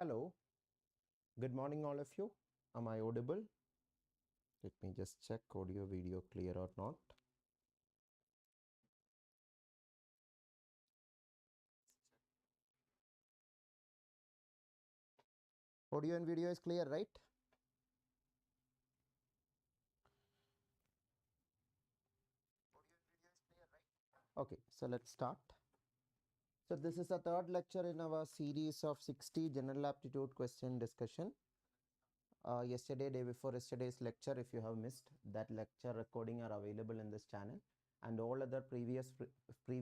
Hello, good morning all of you. Am I audible? Let me just check audio video clear or not. Audio and video is clear, right? Okay, so let's start. So this is the third lecture in our series of 60 general aptitude question discussion. Day before yesterday's lecture, if you have missed, that lecture recording are available in this channel, and all other previous free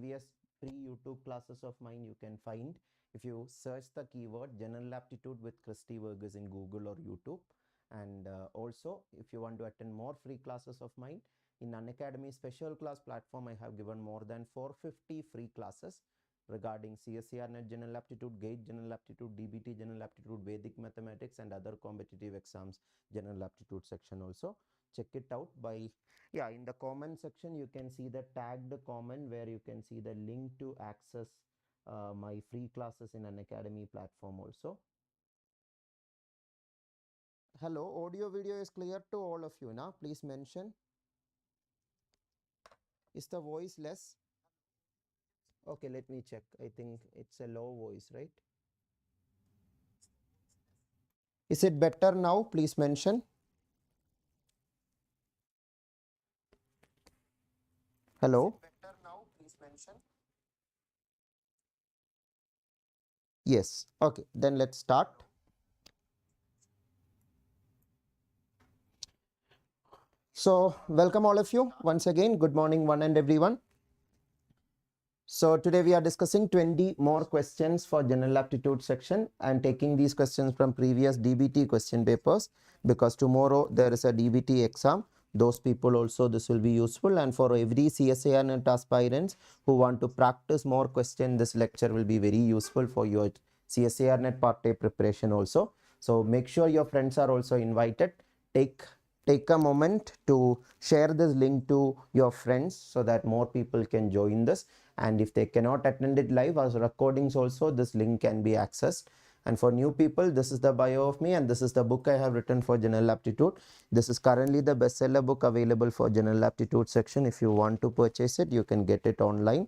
YouTube classes of mine you can find if you search the keyword general aptitude with Christy Varghese in Google or YouTube. And also, if you want to attend more free classes of mine in Unacademy special class platform, I have given more than 450 free classes regarding CSIR NET General Aptitude, GATE General Aptitude, DBT General Aptitude, Vedic Mathematics, and other competitive exams General Aptitude section also. Check it out by, in the comment section, you can see the tagged comment where you can see the link to access my free classes in Unacademy platform also. Hello, audio video is clear to all of you now. Please mention. Is the voice less? Okay, let me check. I think it's a low voice, right? Is it better now? Please mention. Hello. Better now, please mention. Yes. Okay, then let's start. So welcome all of you once again. Good morning, one and everyone. So today we are discussing 20 more questions for general aptitude section. I am taking these questions from previous DBT question papers because tomorrow there is a DBT exam. Those people also this will be useful, and for every CSIR NET aspirants who want to practice more question, this lecture will be very useful for your CSIR NET part A preparation also. So make sure your friends are also invited. Take a moment to share this link to your friends so that more people can join this. And if they cannot attend it live, as recordings also, this link can be accessed. And for new people, this is the bio of me, and this is the book I have written for general aptitude. This is currently the bestseller book available for general aptitude section. If you want to purchase it, you can get it online.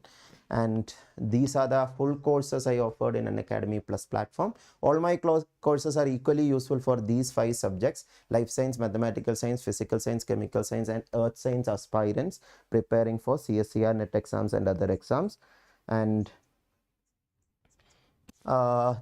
And these are the full courses I offered in Unacademy Plus platform. All my courses are equally useful for these 5 subjects: life science, mathematical science, physical science, chemical science, and earth science aspirants preparing for CSIR NET exams and other exams. And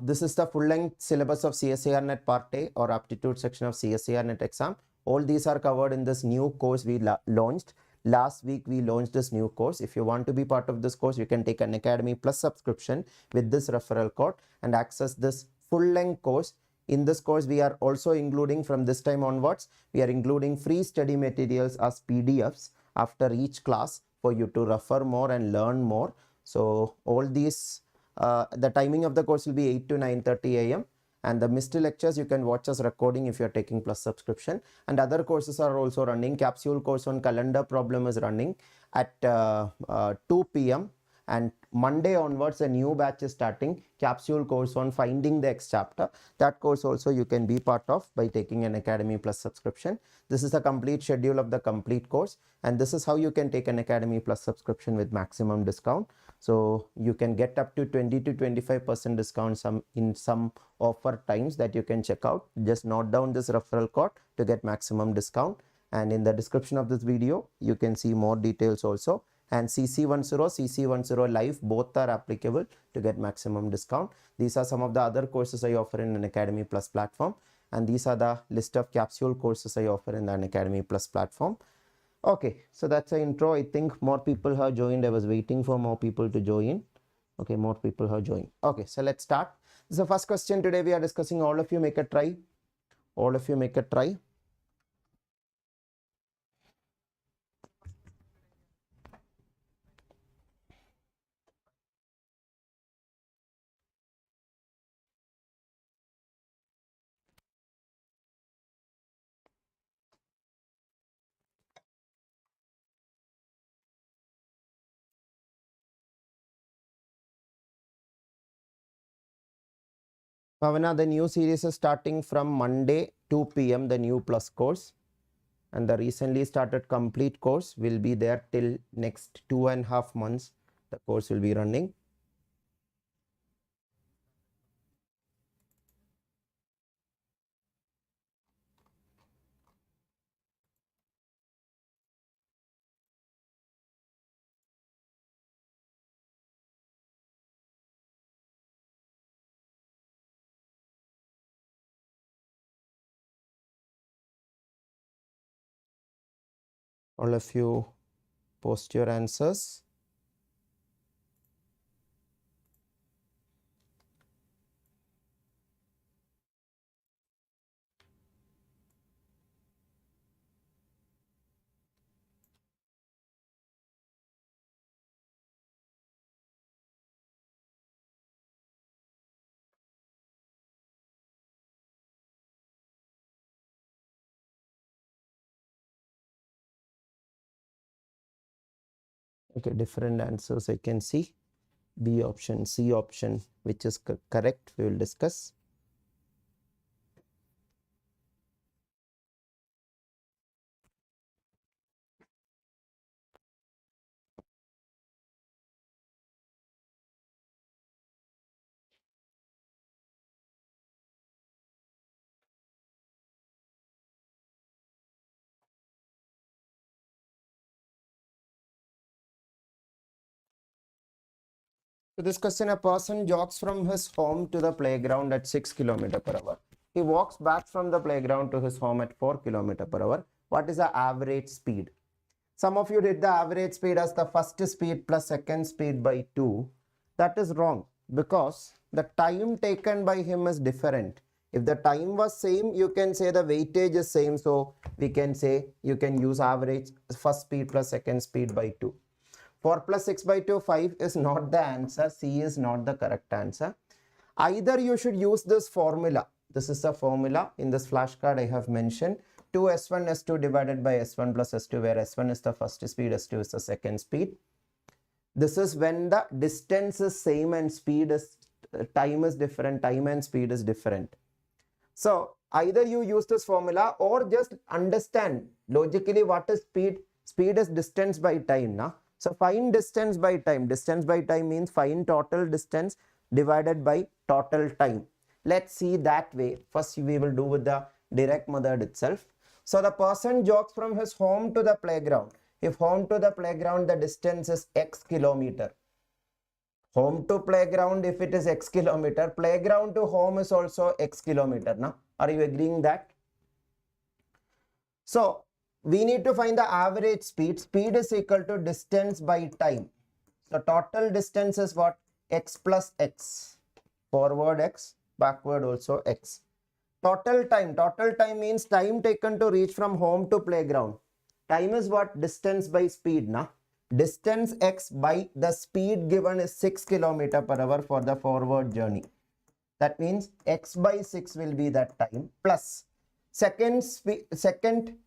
this is the full-length syllabus of CSIR NET Part A or aptitude section of CSIR NET exam. All these are covered in this new course we launched. Last week we launched this new course. If you want to be part of this course, you can take an Unacademy Plus subscription with this referral code and access this full-length course. In this course, we are also including, from this time onwards, we are including free study materials as PDFs after each class for you to refer more and learn more. So all these, the timing of the course will be 8 to 9:30 a.m. And the missed lectures you can watch as recording if you are taking Plus subscription. And other courses are also running. Capsule course on calendar problem is running at 2 p.m. And Monday onwards, a new batch is starting, capsule course on finding the X chapter. That course also you can be part of by taking an Unacademy Plus subscription. This is the complete schedule of the complete course, and this is how you can take an Unacademy Plus subscription with maximum discount. So you can get up to 20 to 25% discount in some offer times that you can check out. Just note down this referral code to get maximum discount. And in the description of this video, you can see more details also. And CC10, CC10 Live, both are applicable to get maximum discount. These are some of the other courses I offer in Unacademy Plus platform. And these are the list of capsule courses I offer in the Unacademy Plus platform. Okay, so that's the intro. I think more people have joined. I was waiting for more people to join. Okay, more people have joined. Okay, so let's start. This is the first question today we are discussing. All of you make a try. All of you make a try. Pavana, the new series is starting from Monday 2 p.m. the new plus course, and the recently started complete course will be there till next 2.5 months. The course will be running. All of you post your answers. Okay, different answers I can see. B option, C option, which is correct, we will discuss. So this question, a person jogs from his home to the playground at 6 km per hour. He walks back from the playground to his home at 4 km per hour. What is the average speed? Some of you did the average speed as the first speed plus second speed by 2. That is wrong because the time taken by him is different. If the time was same, you can say the weightage is same. So we can say you can use average first speed plus second speed by 2. 4 plus 6 by 2, 5 is not the answer. C is not the correct answer. Either you should use this formula. This is the formula in this flashcard I have mentioned. 2s1 s2 divided by s1 plus s2, where s1 is the first speed, s2 is the second speed. This is when the distance is same and speed is time is different, time and speed is different. So either you use this formula or just understand logically what is speed. Speed is distance by time, na? So find distance by time. Distance by time means find total distance divided by total time. Let's see that way. First we will do with the direct method itself. So the person jogs from his home to the playground. If home to the playground, the distance is x kilometer. Home to playground, if it is x kilometer, playground to home is also x kilometer. Now, are you agreeing that? So we need to find the average speed. Speed is equal to distance by time. So total distance is what? X plus x. Forward x, backward also x. Total time. Total time means time taken to reach from home to playground. Time is what? Distance by speed. Na? Distance x by the speed given is 6 km per hour for the forward journey. That means x by 6 will be that time plus second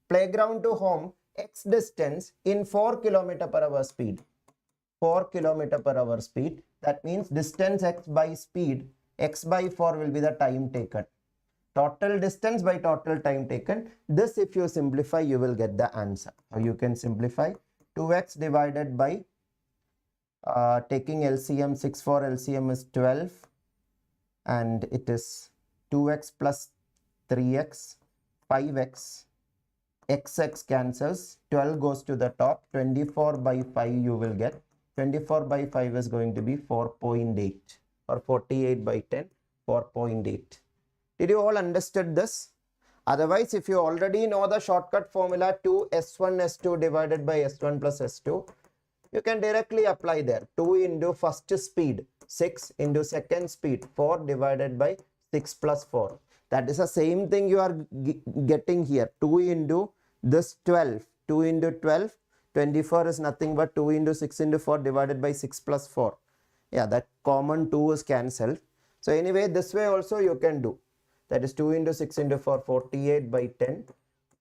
playground to home x distance in 4 km per hour speed. 4 km per hour speed. That means distance x by speed, x by 4 will be the time taken. Total distance by total time taken. This if you simplify, you will get the answer. Or you can simplify 2x divided by taking LCM, 6 for LCM is 12 and it is 2x plus 3x, 5x, xx cancels, 12 goes to the top, 24 by 5 you will get. 24 by 5 is going to be 4.8 or 48 by 10, 4.8. Did you all understood this? Otherwise, if you already know the shortcut formula 2s1 s2 divided by s1 plus s2, you can directly apply there. 2 into first speed, 6 into second speed, 4 divided by 6 plus 4. That is the same thing you are getting here. 2 into this 12, 2 into 12, 24 is nothing but 2 into 6 into 4 divided by 6 plus 4. Yeah, that common 2 is cancelled. So anyway, this way also you can do. That is 2 into 6 into 4, 48 by 10,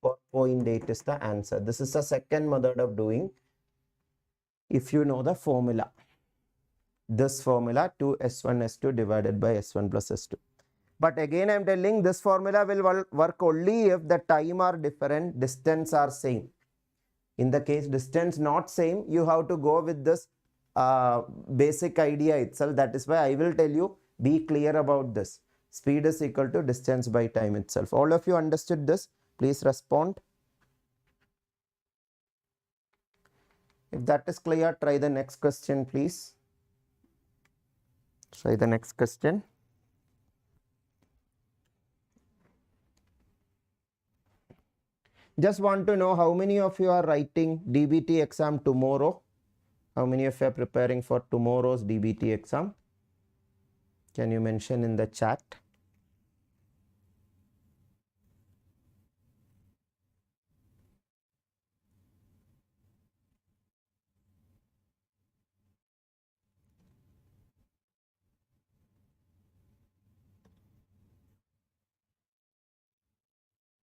4.8 is the answer. This is the second method of doing. If you know the formula, this formula 2s1 s2 divided by s1 plus s2. But again, I am telling this formula will work only if the time are different, distance are same. In the case distance not same, you have to go with this basic idea itself. That is why I will tell you, be clear about this. Speed is equal to distance by time itself. All of you understood this? Please respond. If that is clear, try the next question, please. Try the next question. Just want to know how many of you are writing DBT exam tomorrow? How many of you are preparing for tomorrow's DBT exam? Can you mention in the chat?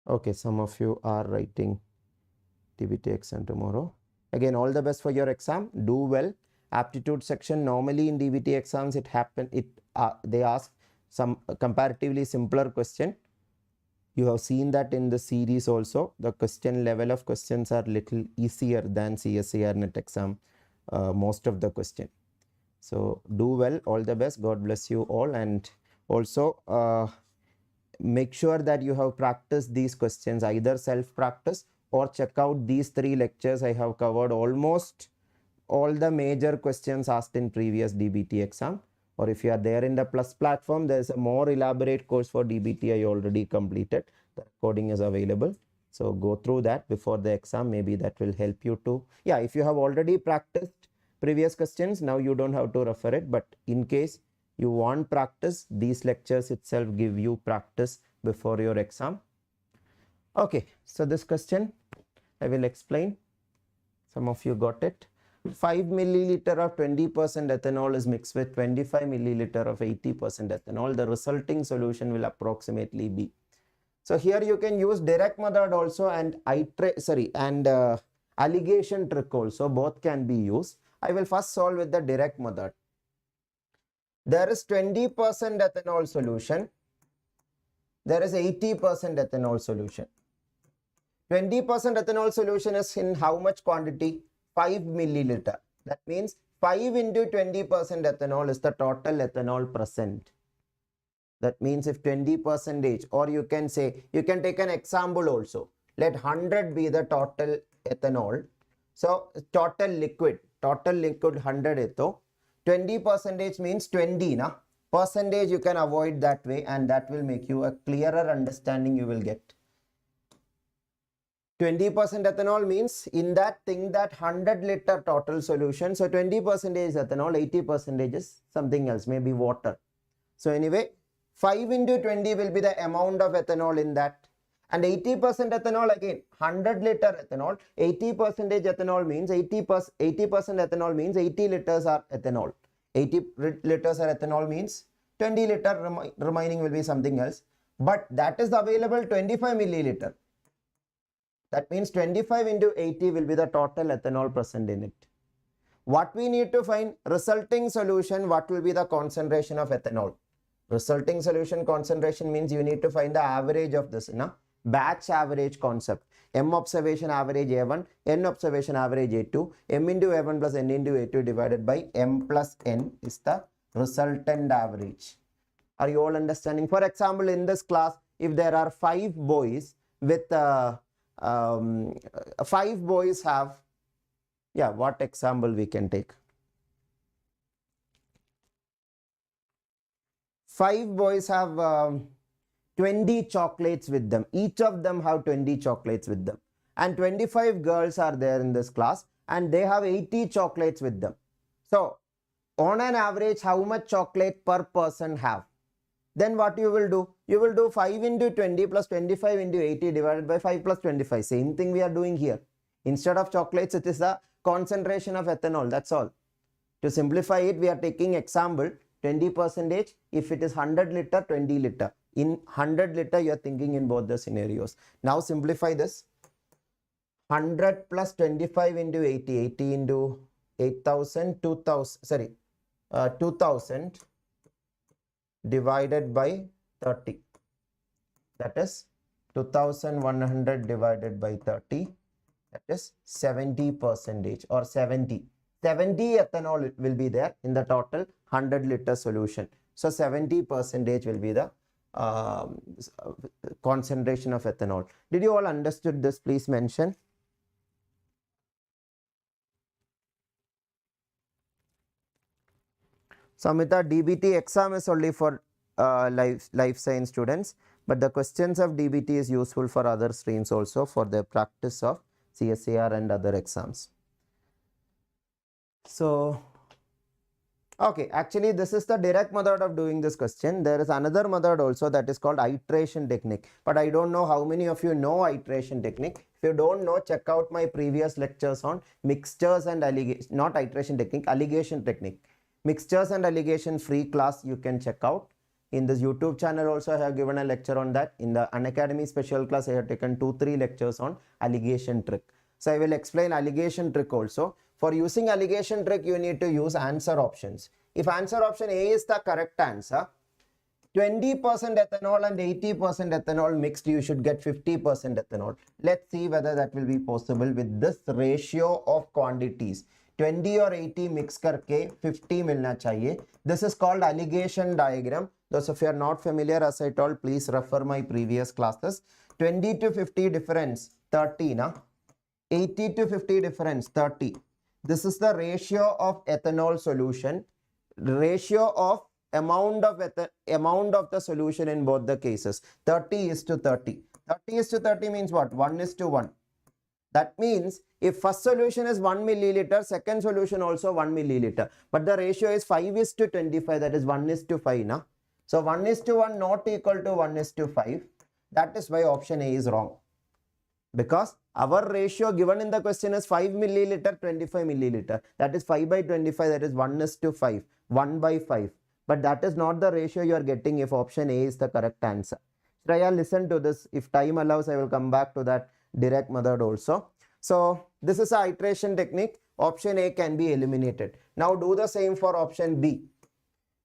Okay, some of you are writing DBT exam tomorrow. Again, all the best for your exam. Do well. Aptitude section, normally in DBT exams they ask some comparatively simpler question. You have seen that in the series also. The question level of questions are little easier than CSIR NET exam, most of the question. So do well, all the best. God bless you all. And also make sure that you have practiced these questions, either self-practice or check out these 3 lectures. I have covered almost all the major questions asked in previous DBT exam. Or if you are there in the Plus platform, there is a more elaborate course for DBT I already completed. The recording is available. So go through that before the exam. Maybe that will help you to, yeah, if you have already practiced previous questions, now you don't have to refer it. But in case you want practice, these lectures itself give you practice before your exam. Okay, so this question I will explain. Some of you got it. 5 milliliter of 20% ethanol is mixed with 25 milliliter of 80% ethanol. The resulting solution will approximately be. So here you can use direct method also and alligation trick also. Both can be used. I will first solve with the direct method. There is 20% ethanol solution. There is 80% ethanol solution. 20% ethanol solution is in how much quantity? 5 milliliter. That means 5 into 20% ethanol is the total ethanol present. That means if 20%, or you can say, you can take an example also. Let 100 be the total ethanol. So total liquid 100 eto. 20% means 20 na? Percentage you can avoid that way, and that will make you a clearer understanding you will get. 20% ethanol means in that thing that 100 liter total solution. So 20% is ethanol, 80% is something else, maybe water. So anyway, 5 into 20 will be the amount of ethanol in that. And 80% ethanol, again 100 liter ethanol, 80% ethanol means 80% ethanol means 80 liters are ethanol. 80 liters are ethanol means 20 liter remaining will be something else. But that is available 25 milliliter. That means 25 into 80 will be the total ethanol present in it. What we need to find? Resulting solution, what will be the concentration of ethanol? Resulting solution concentration means you need to find the average of this, na? Batch average concept. M observation average A1, N observation average A2, M into A1 plus N into A2 divided by M plus N is the resultant average. Are you all understanding? For example, in this class, if there are 5 boys with 5 boys have, yeah, what example we can take? 5 boys have 20 chocolates with them. Each of them have 20 chocolates with them. And 25 girls are there in this class and they have 80 chocolates with them. So, on an average, how much chocolate per person have? Then what you will do? You will do 5 into 20 plus 25 into 80 divided by 5 plus 25. Same thing we are doing here. Instead of chocolates, it is the concentration of ethanol. That's all. To simplify it, we are taking example 20%. If it is 100 liter, 20 liter. In 100 liter, you are thinking in both the scenarios. Now simplify this. 100 plus 25 into 80. 80 into 8,000, 2,000, sorry, 2,000 divided by 30. That is 2100 divided by 30. That is 70% or 70. 70 ethanol will be there in the total 100 liter solution. So 70% will be the concentration of ethanol. Did you all understood this? Please mention. Samita, DBT exam is only for life science students, but the questions of DBT is useful for other streams also for the practice of CSIR and other exams. So, okay, actually this is the direct method of doing this question. There is another method also that is called iteration technique, but I don't know how many of you know iteration technique. If you don't know, check out my previous lectures on mixtures and allegation, not iteration technique, allegation technique. Mixtures and allegation free class you can check out. In this YouTube channel also I have given a lecture on that. In the Unacademy special class I have taken 2-3 lectures on allegation trick. So I will explain allegation trick also. For using allegation trick you need to use answer options. If answer option A is the correct answer, 20% ethanol and 80% ethanol mixed, you should get 50% ethanol. Let's see whether that will be possible with this ratio of quantities. 20 or 80 mix करके 50 मिलना चाहिए. This is called allegation diagram. Those of you are not familiar, as I told, please refer my previous classes. 20 to 50 difference 30 na. 80 to 50 difference 30. This is the ratio of ethanol solution. Ratio of amount of the solution in both the cases. 30 is to 30. 30 is to 30 means what? 1 is to 1. That means if first solution is 1 milliliter, second solution also 1 milliliter. But the ratio is 5 is to 25, that is 1 is to 5. Na? So 1 is to 1 not equal to 1 is to 5. That is why option A is wrong. Because our ratio given in the question is 5 milliliter, 25 milliliter. That is 5 by 25, that is 1 is to 5, 1 by 5. But that is not the ratio you are getting if option A is the correct answer. Shreya, listen to this. If time allows, I will come back to that direct method also. So this is a iteration technique. Option A can be eliminated. Now do the same for option B.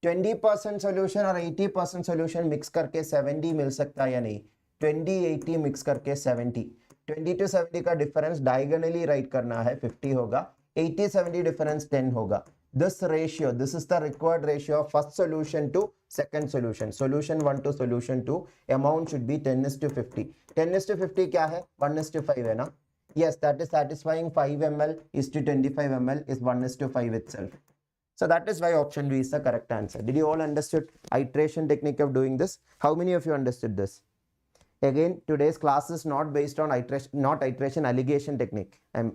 20% solution or 80% solution mix करके 70 मिल सकता है या नहीं? 20-80 mix करके 70. 20 to 70 का difference diagonally write करना है, 50 होगा. 80-70 difference 10 होगा. This ratio, this is the required ratio of first solution to second solution. Solution 1 to solution 2. Amount should be 10 is to 50. 10 is to 50 क्या है? 1 is to 5 है ना? Yes, that is satisfying. 5 ml is to 25 ml is 1 is to 5 itself. So that is why option B is the correct answer. Did you all understood iteration technique of doing this? How many of you understood this? Again, today's class is not based on iteration, not iteration, allegation technique. I'm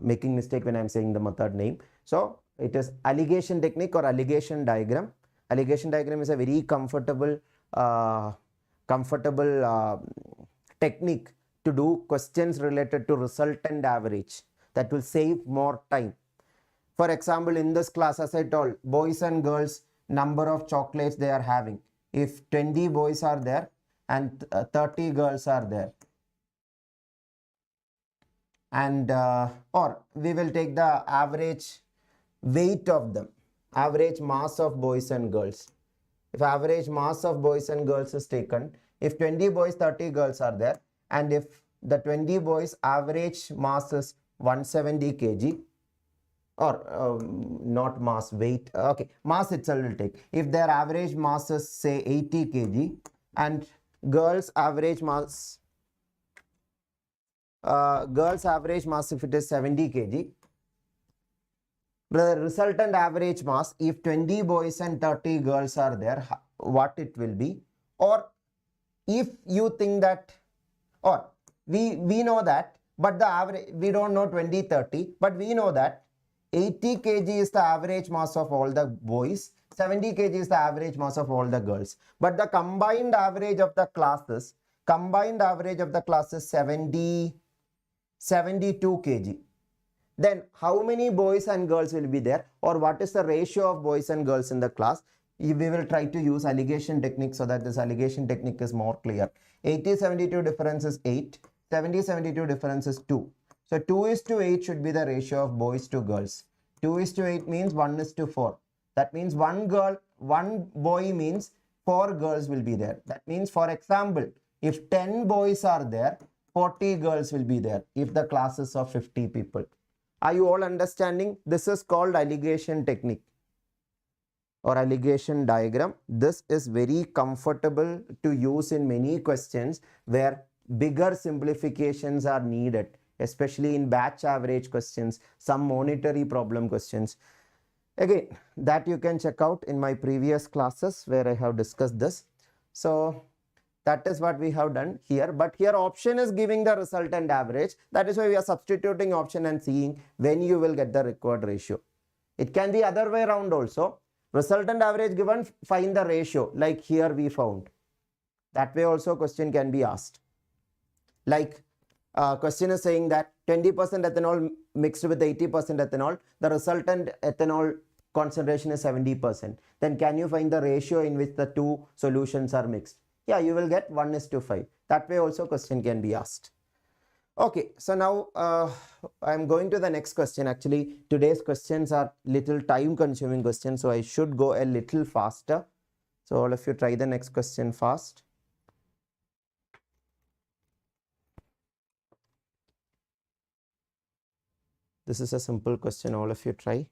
making mistake when I'm saying the method name. So it is allegation technique or allegation diagram. Allegation diagram is a very comfortable technique to do questions related to resultant average. That will save more time. For example, in this class, as I told, boys and girls, number of chocolates they are having. If 20 boys are there and 30 girls are there, and or we will take the average weight of them, average mass of boys and girls. If average mass of boys and girls is taken, if 20 boys, 30 girls are there, and if the 20 boys average mass is 170 kg, or not mass, weight, okay, mass itself will take. If their average mass is say 80 kg and girls average mass if it is 70 kg, the resultant average mass, if 20 boys and 30 girls are there, what it will be? Or if you think that, or we know that, but the average, we don't know 20, 30, but we know that 80 kg is the average mass of all the boys, 70 kg is the average mass of all the girls. But the combined average of the classes, 72 kg. Then how many boys and girls will be there, or what is the ratio of boys and girls in the class? We will try to use allegation technique so that this allegation technique is more clear. 80-72 difference is 8. 70-72 difference is 2. So 2 is to 8 should be the ratio of boys to girls. 2 is to 8 means 1 is to 4. That means one girl, one boy means 4 girls will be there. That means, for example, if 10 boys are there, 40 girls will be there if the class is of 50 people. Are you all understanding? This is called allegation technique or allegation diagram. This is very comfortable to use in many questions where bigger simplifications are needed, especially in batch average questions, some monetary problem questions. Again, that you can check out in my previous classes where I have discussed this. So that is what we have done here. But here option is giving the resultant average. That is why we are substituting option and seeing when you will get the required ratio. It can be other way around also. Resultant average given, find the ratio, like here we found. That way also question can be asked. Like question is saying that 20% ethanol mixed with 80% ethanol, the resultant ethanol concentration is 70%. Then can you find the ratio in which the two solutions are mixed? Yeah, you will get 1:5. That way also question can be asked. Okay, so now I'm going to the next question. Actually, today's questions are little time consuming questions, so I should go a little faster. So all of you try the next question fast. This is a simple question, all of you try.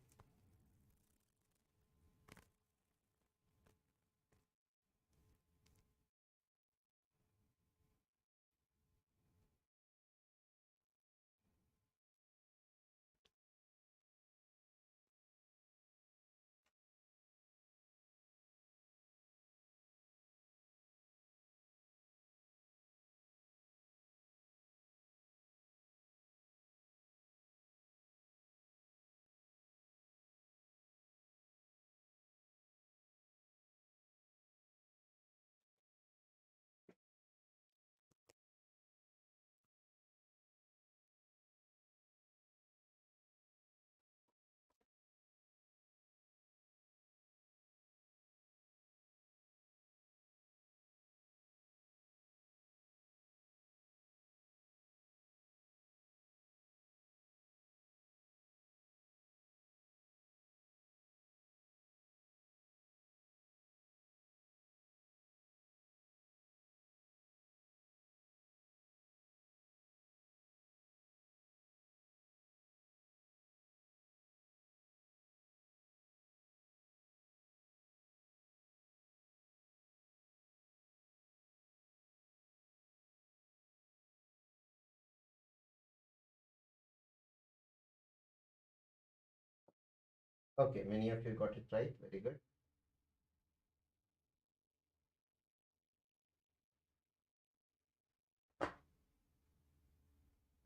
Okay, many of you got it right. Very good.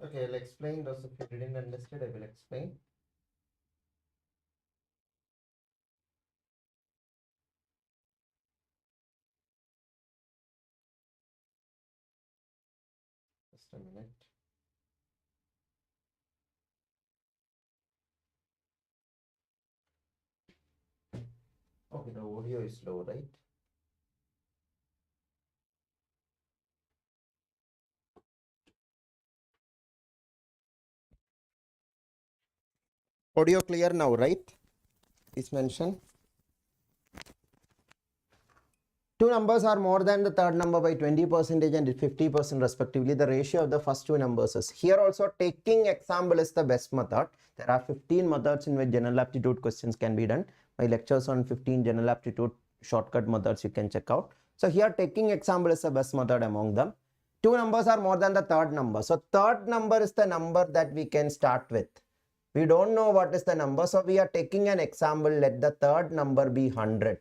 Okay, I'll explain those. If you didn't understand, I will explain. Just a minute. Okay, the audio is low, right? Audio clear now, right? Please mention. Two numbers are more than the third number by 20% and 50% respectively. The ratio of the first two numbers is. Here also taking example is the best method. There are 15 methods in which general aptitude questions can be done. My lectures on 15 general aptitude shortcut methods you can check out. So here taking example is the best method among them. Two numbers are more than the third number. So third number is the number that we can start with. We don't know what is the number. So we are taking an example. Let the third number be 100.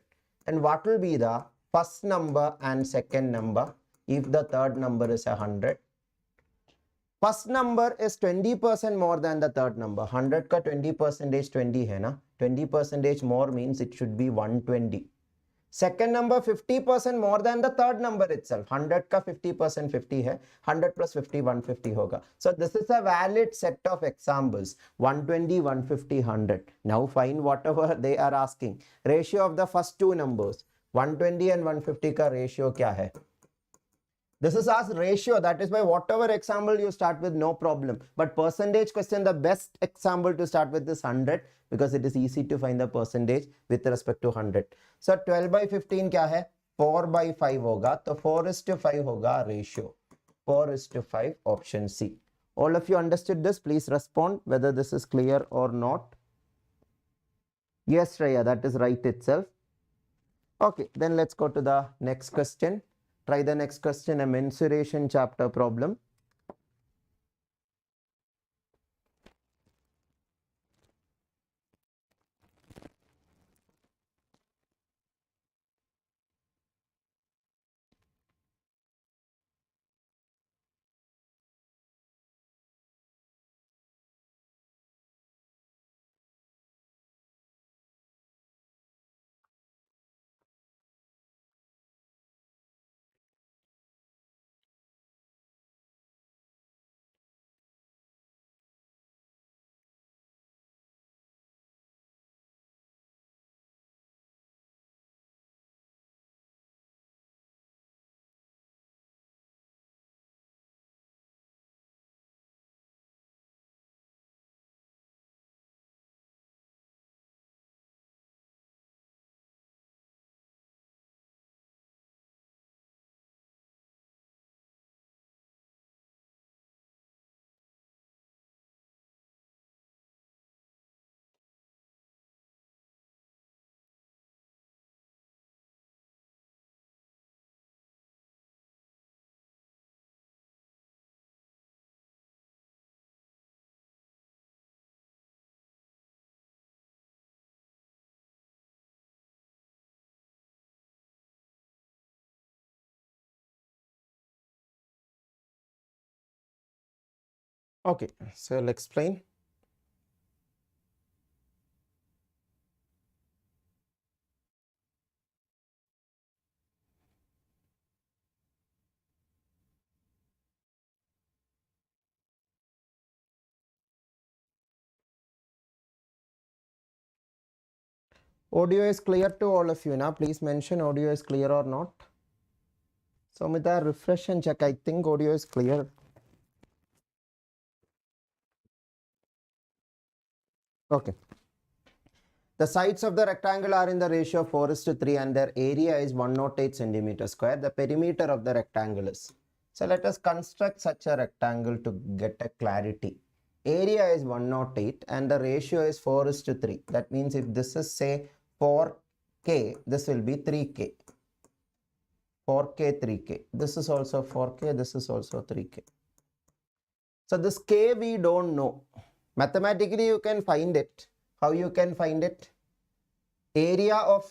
And what will be the first number and second number if the third number is 100? First number is 20% more than the third number. 100 ka 20% 20 hai na. 20% more means it should be 120. Second number 50% more than the third number itself. 100 ka 50% 50 hai. 100 plus 50 150 hoga. So this is a valid set of examples. 120, 150, 100. Now find whatever they are asking. Ratio of the first two numbers. 120 and 150 का ratio क्या है? This is asked ratio. That is why whatever example you start with, no problem. But percentage question, the best example to start with is 100 because it is easy to find the percentage with respect to 100. So 12 by 15 क्या है? 4 by 5 होगा. तो 4:5 होगा ratio. 4:5 option C. All of you understood this? Please respond whether this is clear or not. Yes, Shreya, that is right itself. Okay, then let's go to the next question. Try the next question, a mensuration chapter problem. Okay, so I'll explain. Audio is clear to all of you now. Please mention audio is clear or not. Somita, refresh and check. I think audio is clear. Okay. The sides of the rectangle are in the ratio of 4:3 and their area is 108 centimeters square. The perimeter of the rectangle is. So let us construct such a rectangle to get a clarity. Area is 108 and the ratio is 4:3. That means if this is say 4K, this will be 3K. 4K, 3K. This is also 4K, this is also 3K. So this K we don't know. Mathematically you can find it. How you can find it? Area of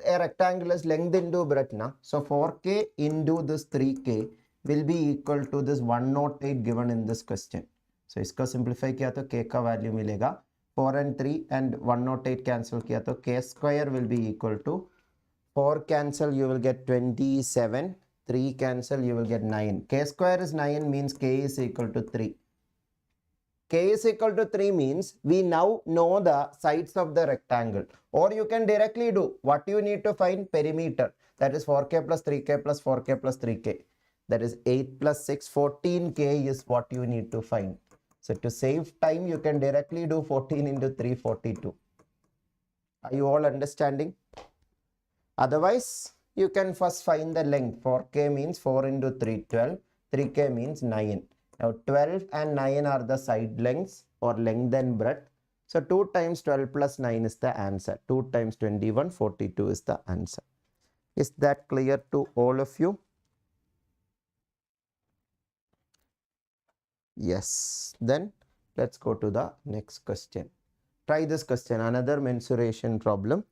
a rectangle is length into breadth. Na? So 4K into this 3K will be equal to this 108 given in this question. So इसको simplify किया तो K का value मिलेगा 4 and 3 and 108 cancel किया तो K square will be equal to 4 cancel you will get 27, 3 cancel you will get 9. K square is 9 means K is equal to 3. K is equal to 3 means we now know the sides of the rectangle. Or you can directly do what you need to find perimeter. That is 4K plus 3K plus 4K plus 3K. That is 8 plus 6, 14K is what you need to find. So to save time, you can directly do 14 into 3, 42. Are you all understanding? Otherwise, you can first find the length. 4K means 4 into 3, 12. 3K means 9. Now 12 and 9 are the side lengths or length and breadth. So 2 times 12 plus 9 is the answer. 2 times 21, 42 is the answer. Is that clear to all of you? Yes. Then let's go to the next question. Try this question, another mensuration problem.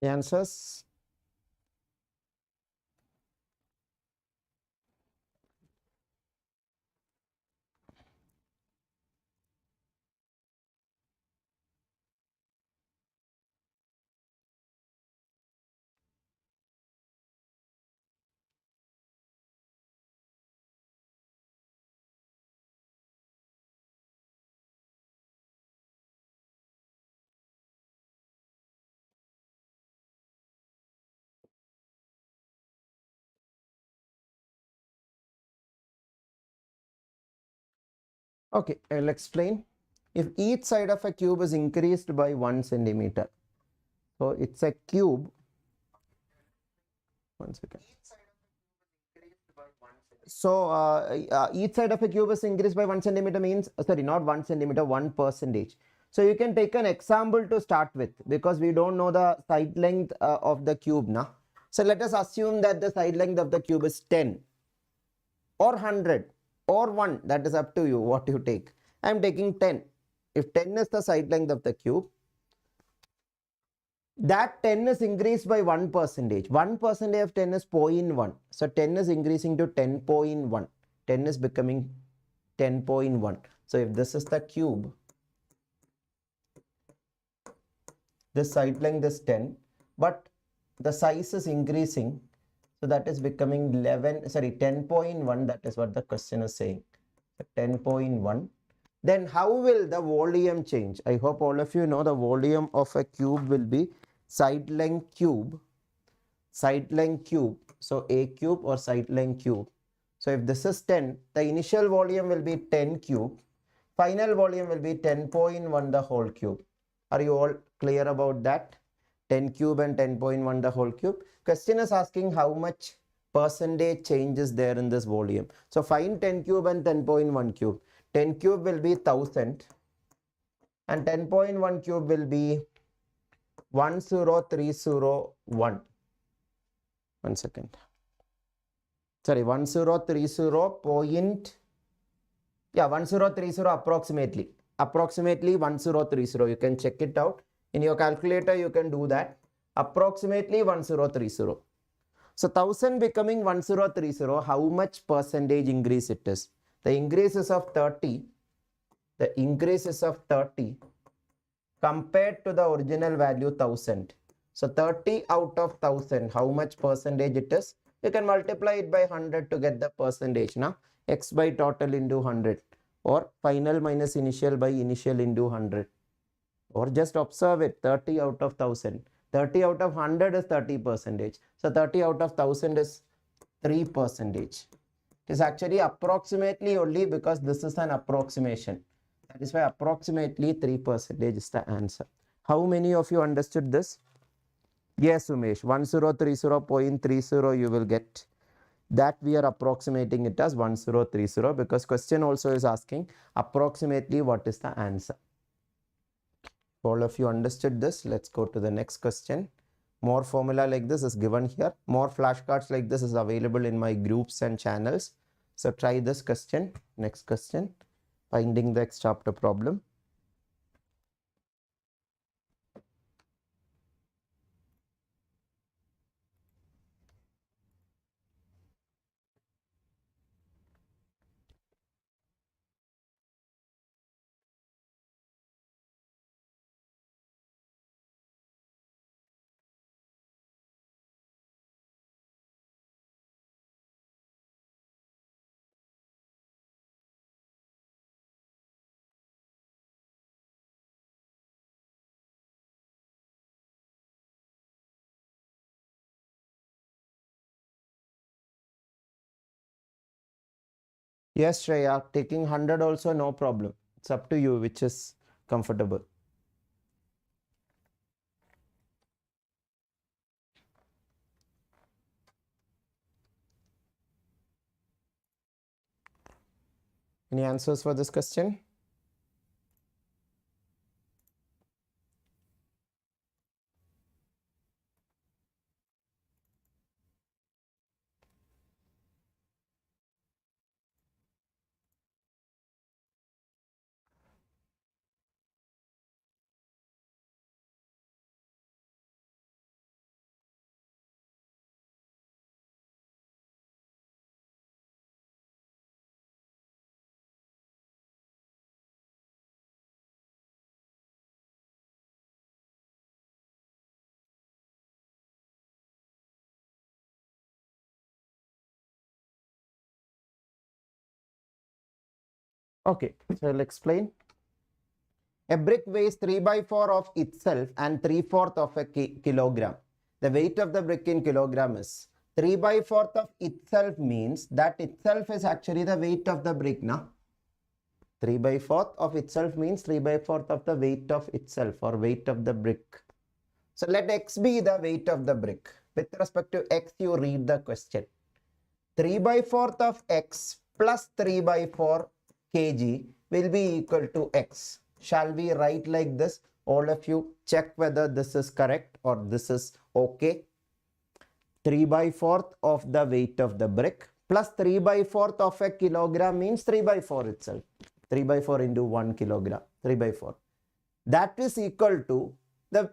The answers? Okay, I'll explain. If each side of a cube is increased by 1 centimeter, so it's a cube. One second. So each side of a cube is increased by 1 centimeter means, sorry, not 1 centimeter, 1%. So you can take an example to start with because we don't know the side length of the cube now. So let us assume that the side length of the cube is 10 or 100 or 1. That is up to you what you take. I am taking 10. If 10 is the side length of the cube, that 10 is increased by 1%. 1% of 10 is 0.1. So 10 is increasing to 10.1. 10 is becoming 10.1. So if this is the cube, this side length is 10, but the size is increasing. So that is becoming 10.1. That is what the question is saying. 10.1. Then how will the volume change? I hope all of you know the volume of a cube will be side length cube. So a cube or side length cube. So if this is 10, the initial volume will be 10 cube. Final volume will be 10.1 the whole cube. Are you all clear about that? 10 cube and 10.1 the whole cube. Question is asking how much percentage change is there in this volume. So find 10 cube and 10.1 cube. 10 cube will be 1000 and 10.1 cube will be 10301. 1 second. Sorry, 1030 point. Yeah, 1030 approximately. Approximately 1030. You can check it out. In your calculator, you can do that. Approximately 1030. So 1000 becoming 1030, how much percentage increase it is? The increase is of 30. The increase is of 30 compared to the original value 1000. So 30 out of 1000, how much percentage it is? You can multiply it by 100 to get the percentage. Now, x by total into 100 or final minus initial by initial into 100. Or just observe it, 30 out of 1000. 30 out of 100 is 30%. So 30 out of 1000 is 3%. It is actually approximately only because this is an approximation. That is why approximately 3% is the answer. How many of you understood this? Yes, Umesh, 1030.30 you will get. That we are approximating it as 1030 because question also is asking approximately what is the answer. All of you understood this. Let's go to the next question. More formula like this is given here. More flashcards like this is available in my groups and channels. So try this question. Next question. Finding the X chapter problem. Yes, Shreya, taking 100 also no problem. It's up to you which is comfortable. Any answers for this question? Okay, so I'll explain. A brick weighs 3 by 4 of itself and 3/4 of a kilogram. The weight of the brick in kilogram is 3 by 4 of itself means that itself is actually the weight of the brick. Now, 3 by 4 of itself means 3 by 4 of the weight of itself or weight of the brick. So let x be the weight of the brick. With respect to x, you read the question. 3 by 4 of x plus 3 by 4 kg will be equal to x. Shall we write like this? All of you check whether this is correct or this is okay. 3 by 4 of the weight of the brick plus 3 by 4 of a kilogram means 3 by 4 itself. 3 by 4 into 1 kilogram. 3 by 4. That is equal to the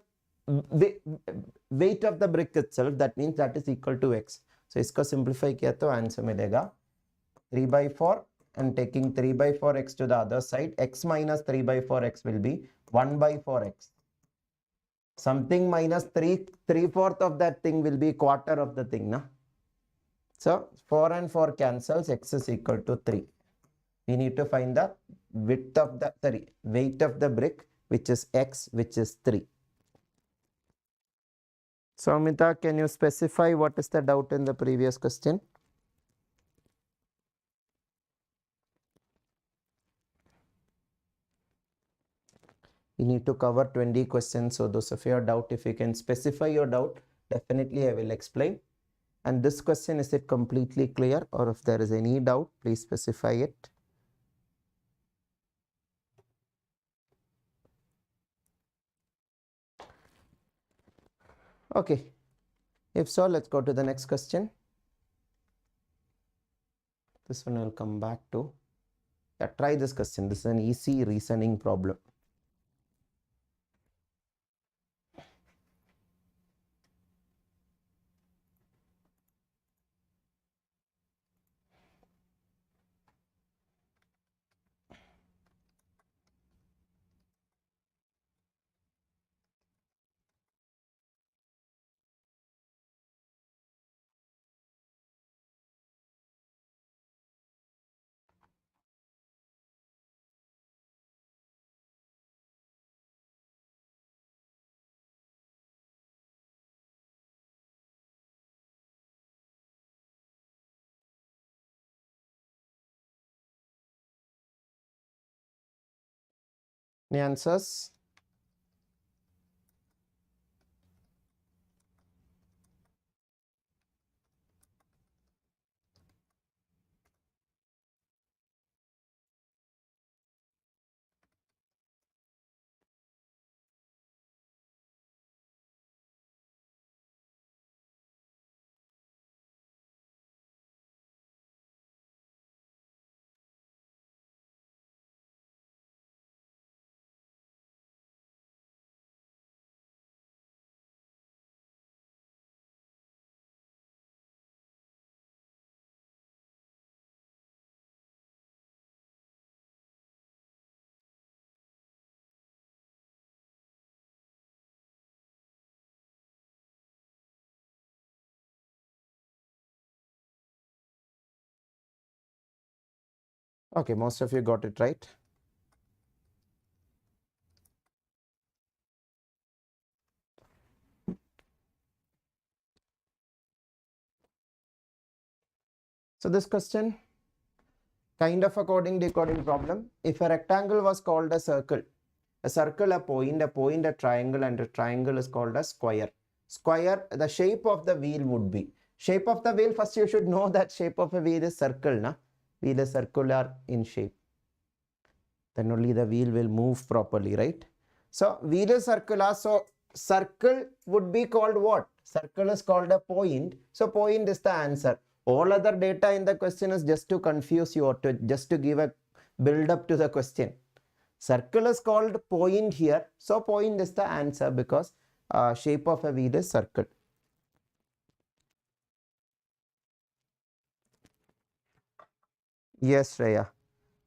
weight of the brick itself. That means that is equal to x. So इसको simplify किया तो answer मिलेगा 3 by 4 and taking 3 by 4x to the other side, x minus 3 by 4x will be 1 by 4x. Something minus 3/4 of that thing will be quarter of the thing. Na? So 4 and 4 cancels, x is equal to 3. We need to find the width of the, weight of the brick, which is x, which is 3. So Amita, can you specify what is the doubt in the previous question? We need to cover 20 questions. So those of your doubt, if you can specify your doubt, definitely I will explain. And this question, is it completely clear? Or if there is any doubt, please specify it. Okay. If so, let's go to the next question. This one I'll come back to. Yeah, try this question. This is an easy reasoning problem. Any answers? Okay, most of you got it right. So this question, kind of a coding decoding problem. If a rectangle was called a circle, a point, a triangle, and a triangle is called a square. Square, the shape of the wheel would be. Shape of the wheel, first you should know that shape of a wheel is circle. Na? Wheel is circular in shape. Then only the wheel will move properly, right? So wheel is circular. So circle would be called what? Circle is called a point. So point is the answer. All other data in the question is just to confuse you or just to give a build up to the question. Circle is called point here. So point is the answer because shape of a wheel is circle. Yes, Shreya.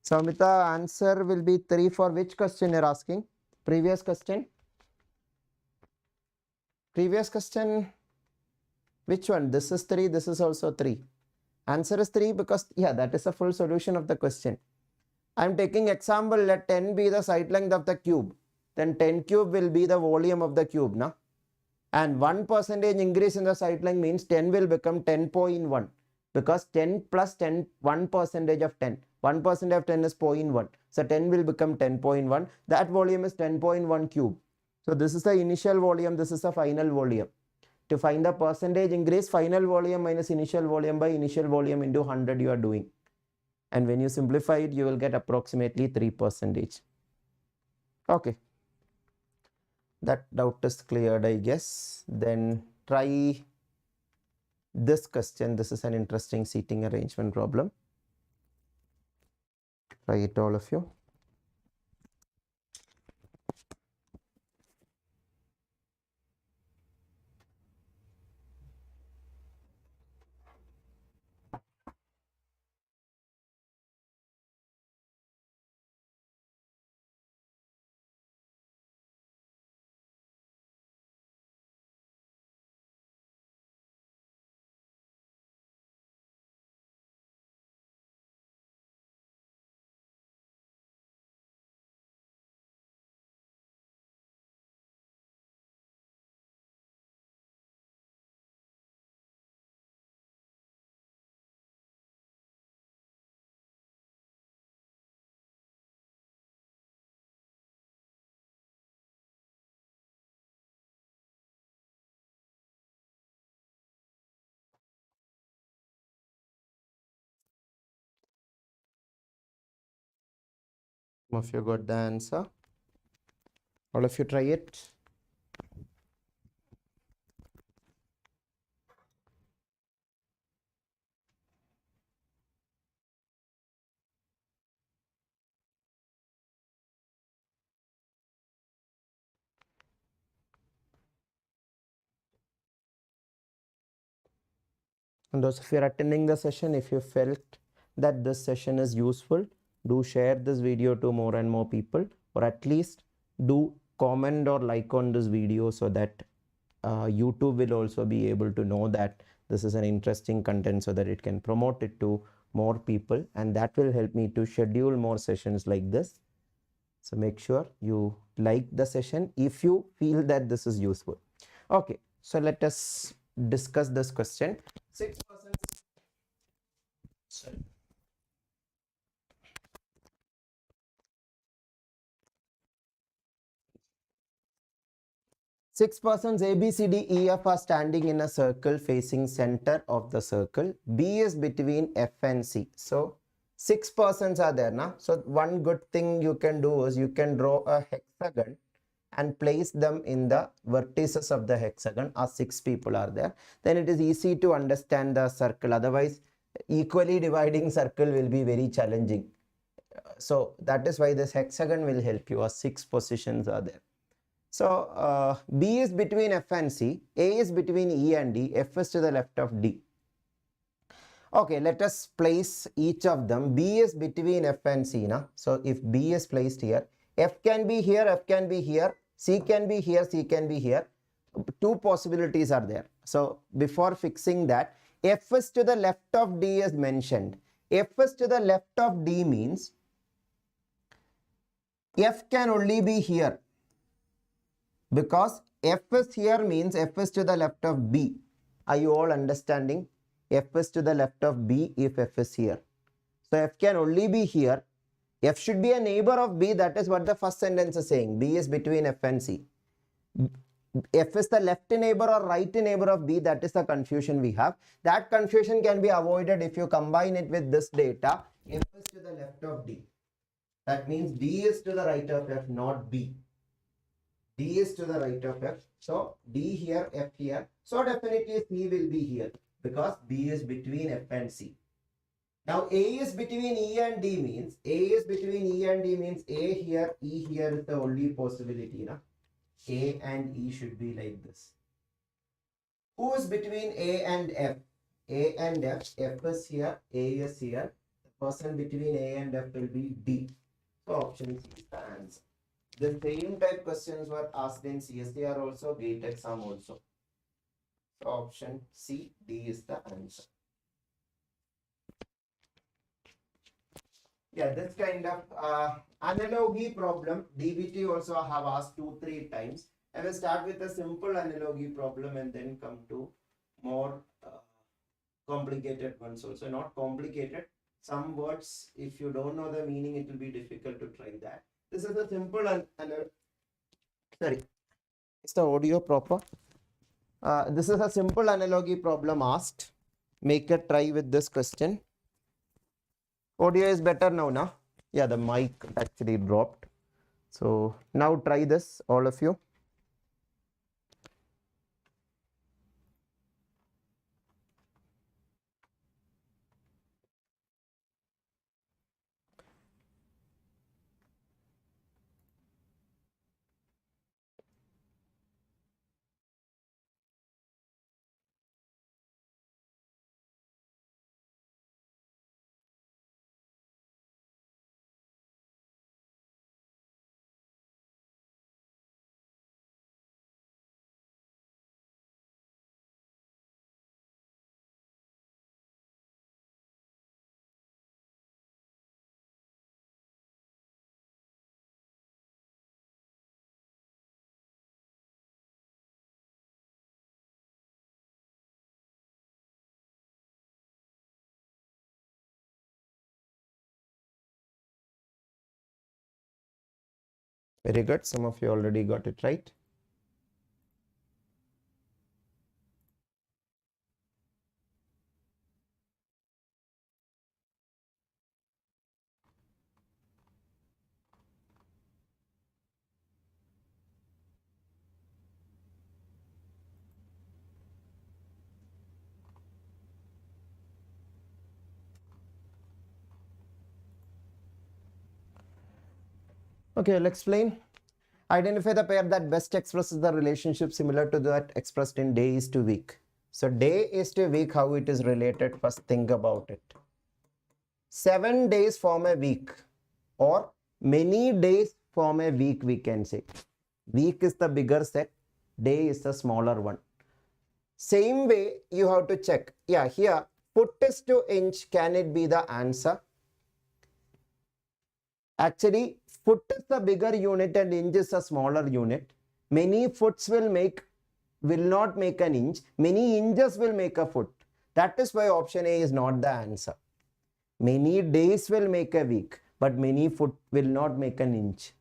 So Amita, answer will be 3 for which question you're asking? Previous question? Previous question, which one? This is 3, this is also 3. Answer is 3 because, yeah, that is a full solution of the question. I am taking example, let 10 be the side length of the cube. Then 10 cube will be the volume of the cube. Na? And 1% increase in the side length means 10 will become 10.1. Because 10 plus 10, 1% of 10. 1% of 10 is 0.1. So 10 will become 10.1. That volume is 10.1 cube. So this is the initial volume. This is the final volume. To find the percentage increase, final volume minus initial volume by initial volume into 100 you are doing. And when you simplify it, you will get approximately 3%. Okay. That doubt is cleared, I guess. Then try this question. This is an interesting seating arrangement problem. Try it, all of you. Some of you got the answer. All of you try it. And those of you are attending the session, if you felt that this session is useful, do share this video to more and more people, or at least do comment or like on this video so that YouTube will also be able to know that this is an interesting content so that it can promote it to more people, and that will help me to schedule more sessions like this. So make sure you like the session if you feel that this is useful. Okay, so let us discuss this question. 6%. Sorry. 6 persons A, B, C, D, E, F are standing in a circle facing center of the circle. B is between F and C. So 6 persons are there now. So one good thing you can do is you can draw a hexagon and place them in the vertices of the hexagon, as 6 people are there. Then it is easy to understand the circle. Otherwise, equally dividing circle will be very challenging. So that is why this hexagon will help you, as 6 positions are there. So B is between F and C, A is between E and D, F is to the left of D. Okay, let us place each of them. B is between F and C now. So if B is placed here, F can be here, F can be here, C can be here, C can be here. 2 possibilities are there. So before fixing that, F is to the left of D is mentioned. F is to the left of D means F can only be here. Because F is here means F is to the left of B. Are you all understanding? F is to the left of B if F is here. So F can only be here. F should be a neighbor of B. That is what the first sentence is saying. B is between F and C. F is the left neighbor or right neighbor of B. That is the confusion we have. That confusion can be avoided if you combine it with this data. F is to the left of D. That means D is to the right of F, not B. D is to the right of F. So D here, F here. So definitely C will be here because B is between F and C. Now A is between E and D means A is between E and D means A here, E here is the only possibility. Na? A and E should be like this. Who is between A and F? A and F. F is here, A is here. The person between A and F will be D. So option C is the answer. The same type questions were asked in CSIR also, GATE exam also. So option C, D is the answer. Yeah, this kind of analogy problem, DBT also have asked 2-3 times. I will start with a simple analogy problem and then come to more complicated ones also. Not complicated. Some words, if you don't know the meaning, it will be difficult to try that. This is a simple sorry, is the audio proper? This is a simple analogy problem asked. Make a try with this question. Audio is better now, na? Yeah, the mic actually dropped. So now try this, all of you. Very good. Some of you already got it right. Okay, I'll explain. Identify the pair that best expresses the relationship similar to that expressed in day is to week. So day is to week, how it is related, first think about it. 7 days form a week, or many days form a week, we can say. Week is the bigger set, day is the smaller one. Same way you have to check. Yeah, here foot is to inch, can it be the answer? Actually, foot is the bigger unit and inch is a smaller unit. Many foots will not make an inch. Many inches will make a foot. That is why option A is not the answer. Many days will make a week, but many foot will not make an inch.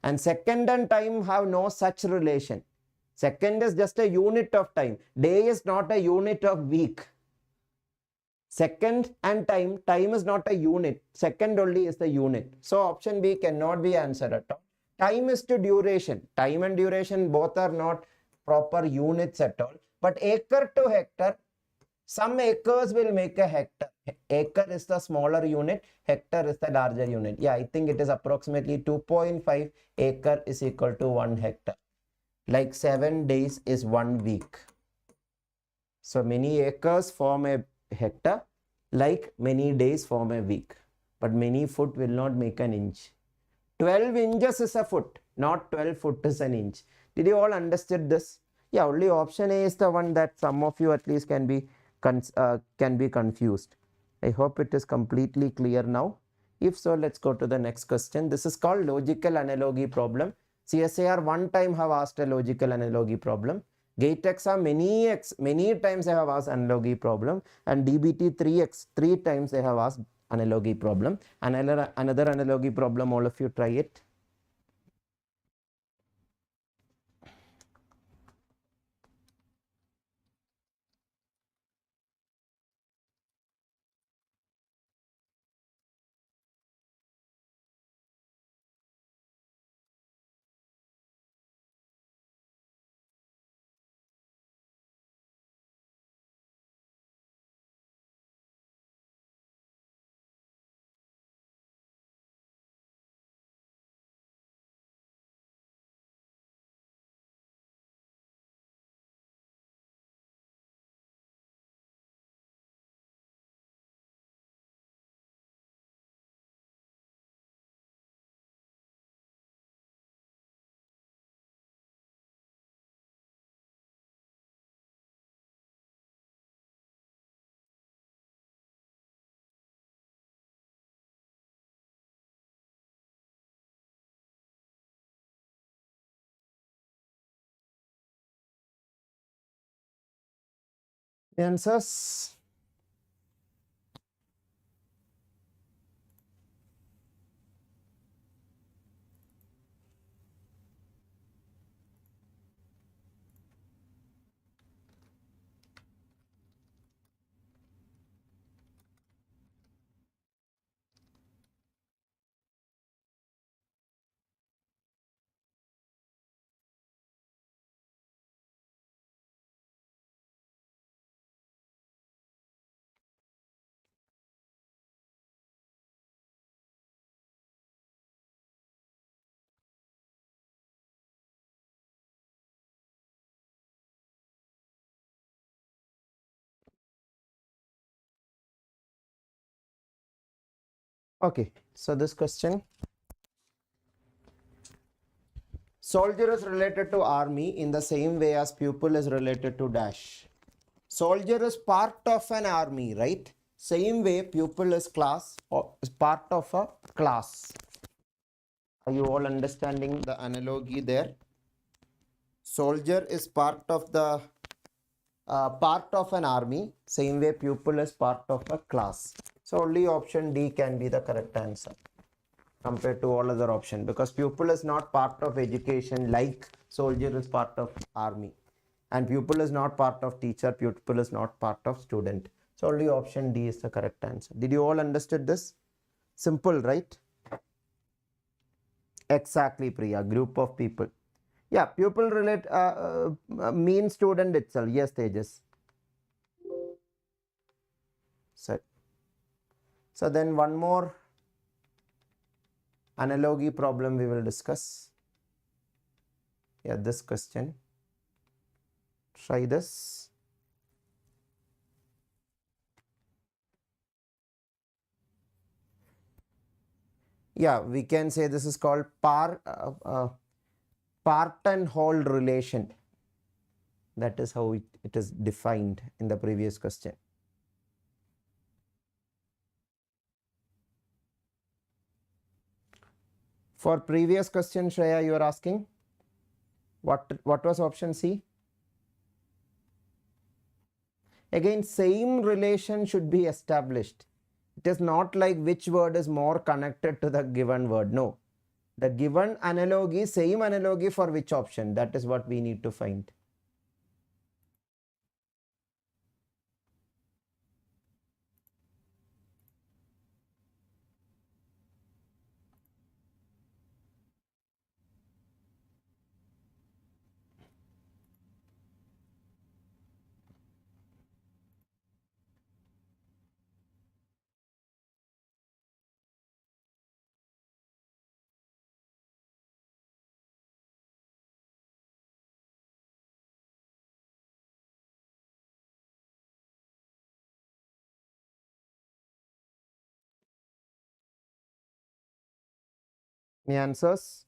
And second and time have no such relation. Second is just a unit of time. Day is not a unit of week. Second and time is not a unit. Second only is the unit. So option B cannot be answered at all. Time is to duration. Time and duration both are not proper units at all. But acre to hectare, some acres will make a hectare. Acre is the smaller unit. Hectare is the larger unit. Yeah, I think it is approximately 2.5 acre is equal to 1 hectare. Like 7 days is 1 week. So many acres form a hectare, like many days form a week. But many foot will not make an inch. 12 inches is a foot, not 12 foot is an inch. Did you all understood this? Yeah, only option A is the one that some of you at least can be confused. I hope it is completely clear now. If so, let's go to the next question. This is called logical analogy problem. CSIR one time have asked a logical analogy problem. GATE exam many times I have asked analogy problem, and DBT 3 times I have asked analogy problem. Another analogy problem, all of you try it. Answers? Okay, so this question. Soldier is related to army in the same way as pupil is related to dash. Soldier is part of an army, right? Same way pupil is class or is part of a class. Are you all understanding the analogy there? Soldier is part of the part of an army. Same way pupil is part of a class. So only option D can be the correct answer compared to all other options, because pupil is not part of education like soldier is part of army, and pupil is not part of teacher, pupil is not part of student. So only option D is the correct answer. Did you all understood this? Simple, right? Exactly, Priya. Group of people. Yeah, pupil relate mean student itself. Yes, Tejas. So then one more analogy problem we will discuss. Yeah, this question. Try this. Yeah, we can say this is called part and whole relation. That is how it is defined in the previous question. For previous question, Shreya, you are asking what was option C? Again, same relation should be established. It is not like which word is more connected to the given word. No, the given analogy, same analogy for which option? That is what we need to find. Any answers?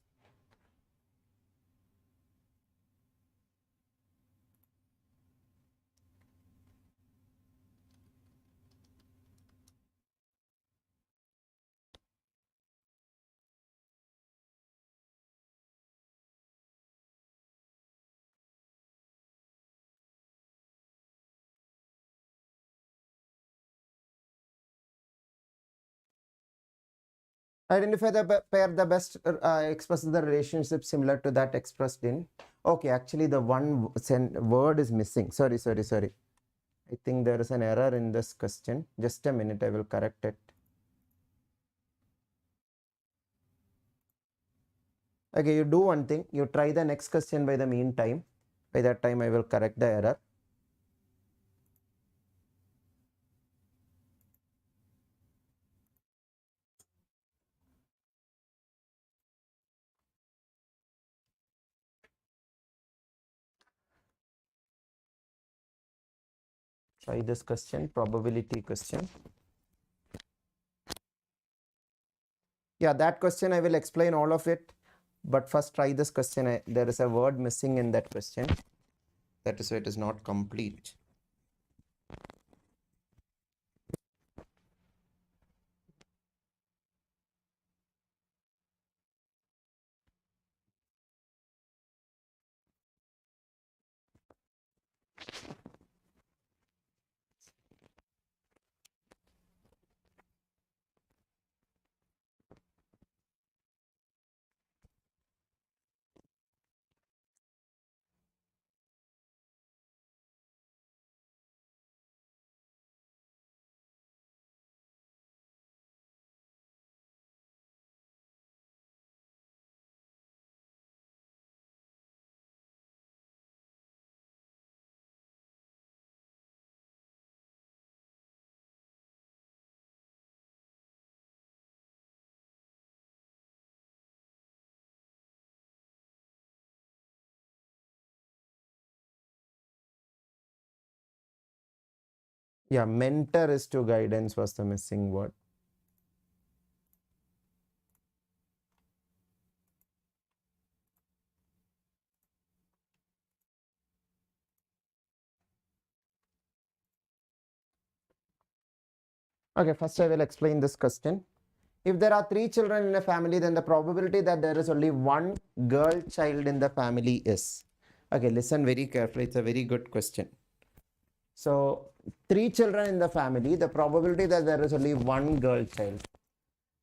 Identify the pair the best expresses the relationship similar to that expressed in. Okay, actually the one word is missing. Sorry. I think there is an error in this question. Just a minute, I will correct it. Okay, you do one thing. You try the next question by the meantime. By that time, I will correct the error. Try this question, probability question. Yeah, that question I will explain all of it. But first try this question. There is a word missing in that question. That is why it is not complete. Yeah, mentor is to guidance was the missing word. Okay, first I will explain this question. If there are 3 children in a family, then the probability that there is only one girl child in the family is. Okay, listen very carefully. It's a very good question. So, 3 children in the family, the probability that there is only one girl child.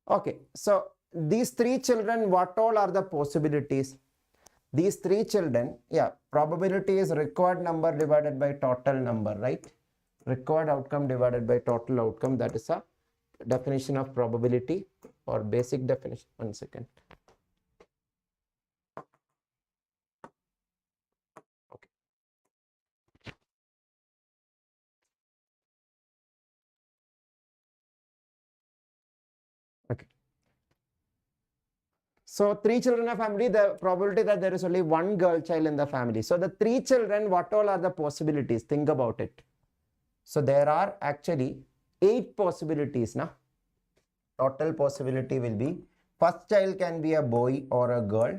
Okay, so these 3 children, what all are the possibilities? These 3 children, yeah, probability is required number divided by total number, right? Required outcome divided by total outcome. That is a definition of probability or basic definition. 1 second. Okay. Okay. So 3 children in a family, the probability that there is only one girl child in the family. So the 3 children, what all are the possibilities? Think about it. So there are actually 8 possibilities now. Total possibility will be first child can be a boy or a girl.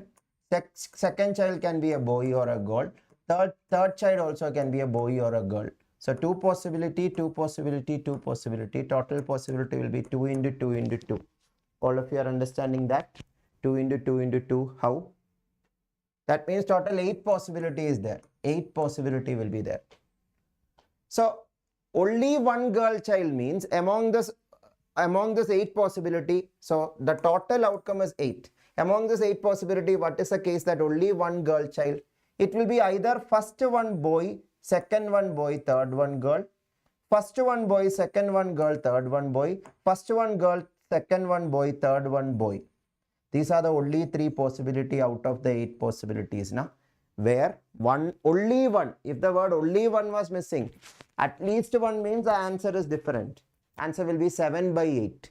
Second child can be a boy or a girl. Third child also can be a boy or a girl. So 2 possibility, 2 possibility, 2 possibility. Total possibility will be 2 into 2 into 2. All of you are understanding that? 2 into 2 into 2. How? That means total 8 possibility is there. 8 possibility will be there. So only one girl child means among this 8 possibility, so the total outcome is 8. Among this 8 possibility, what is the case that only one girl child? It will be either first one boy, second one boy, third one girl. First one boy, second one girl, third one boy. First one girl, second one boy, third one boy. These are the only 3 possibility out of the 8 possibilities now. Where only one, if the word only one was missing, at least one means the answer is different. Answer will be 7 by 8.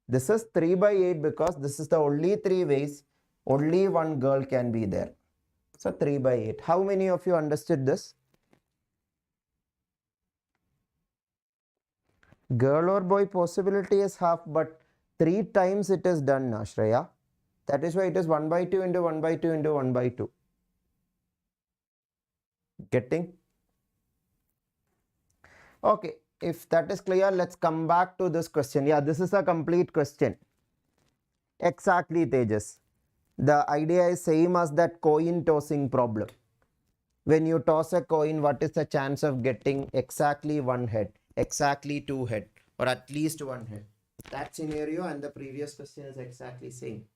This is 3 by 8 because this is the only 3 ways only one girl can be there. So 3 by 8. How many of you understood this? Girl or boy possibility is half, but 3 times it is done, Shreya. That is why it is 1 by 2 into 1 by 2 into 1 by 2. Getting? Okay. If that is clear, let's come back to this question. Yeah, this is a complete question. Exactly, Tejas. The idea is same as that coin tossing problem. When you toss a coin, what is the chance of getting exactly one head, exactly 2 head, or at least 1 head? That scenario and the previous question is exactly same.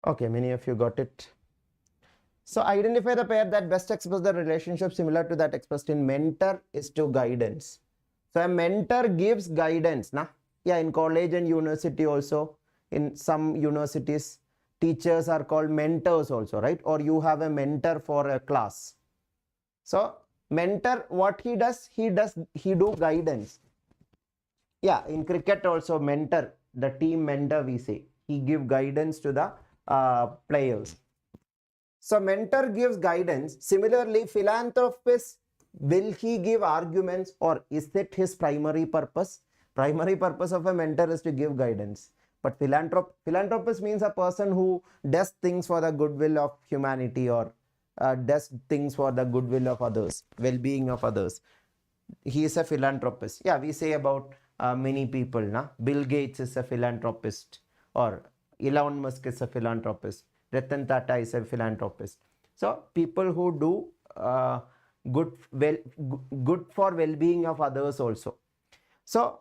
Okay, many of you got it. So identify the pair that best express the relationship similar to that expressed in mentor is to guidance. So a mentor gives guidance. Nah? Yeah, in college and university also, in some universities, teachers are called mentors also, right? Or you have a mentor for a class. So mentor, what he does, he do guidance. Yeah, in cricket also mentor, the team mentor we say, he give guidance to the players. So mentor gives guidance. Similarly, philanthropist, will he give arguments or is it his primary purpose? Primary purpose of a mentor is to give guidance. But philanthropist means a person who does things for the goodwill of humanity or does things for the goodwill of others, well-being of others. He is a philanthropist. Yeah, we say about many people. Na? Bill Gates is a philanthropist or Elon Musk is a philanthropist. Ratan Tata is a philanthropist. So people who do good for well-being of others also. So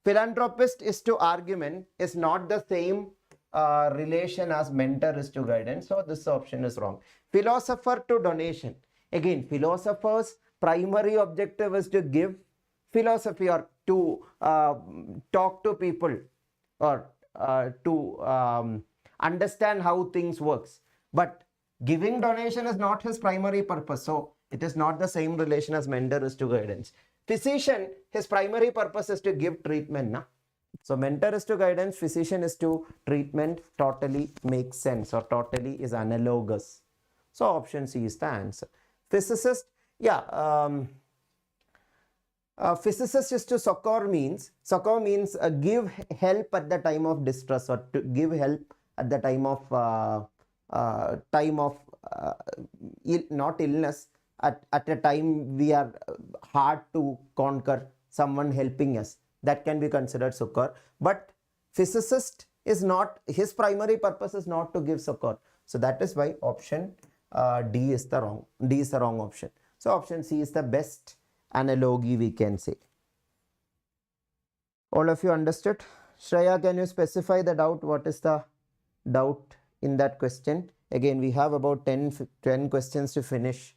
philanthropist is to argument is not the same relation as mentor is to guidance. So this option is wrong. Philosopher to donation. Again, philosophers' primary objective is to give philosophy or to talk to people or understand how things works. But giving donation is not his primary purpose. So it is not the same relation as mentor is to guidance. Physician, his primary purpose is to give treatment. Na? So mentor is to guidance, physician is to treatment. Totally makes sense, or totally is analogous. So option C is the answer. Physicist, yeah. Physicist is to succor means give help at the time of distress, or to give help at the time of not illness, at a time we are hard to conquer, someone helping us, that can be considered succor. But physicist is not, his primary purpose is not to give succor. So that is why option D is the wrong option. So option C is the best analogy, we can say. All of you understood? Shreya, can you specify the doubt? What is the doubt in that question? Again, we have about 10 questions to finish.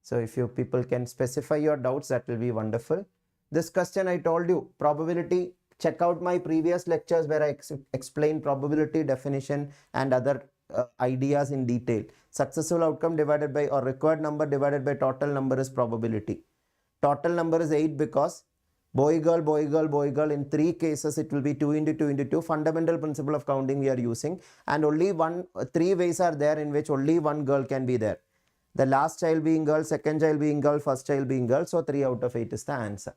So if you people can specify your doubts, that will be wonderful. This question, I told you, probability. Check out my previous lectures where I explain probability definition and other ideas in detail. Successful outcome divided by, or required number divided by total number is probability. Total number is 8 because boy, girl, boy, girl, boy, girl. In 3 cases, it will be 2 into 2 into 2. Fundamental principle of counting we are using. And only 3 ways are there in which only one girl can be there. The last child being girl, second child being girl, first child being girl. So 3 out of 8 is the answer.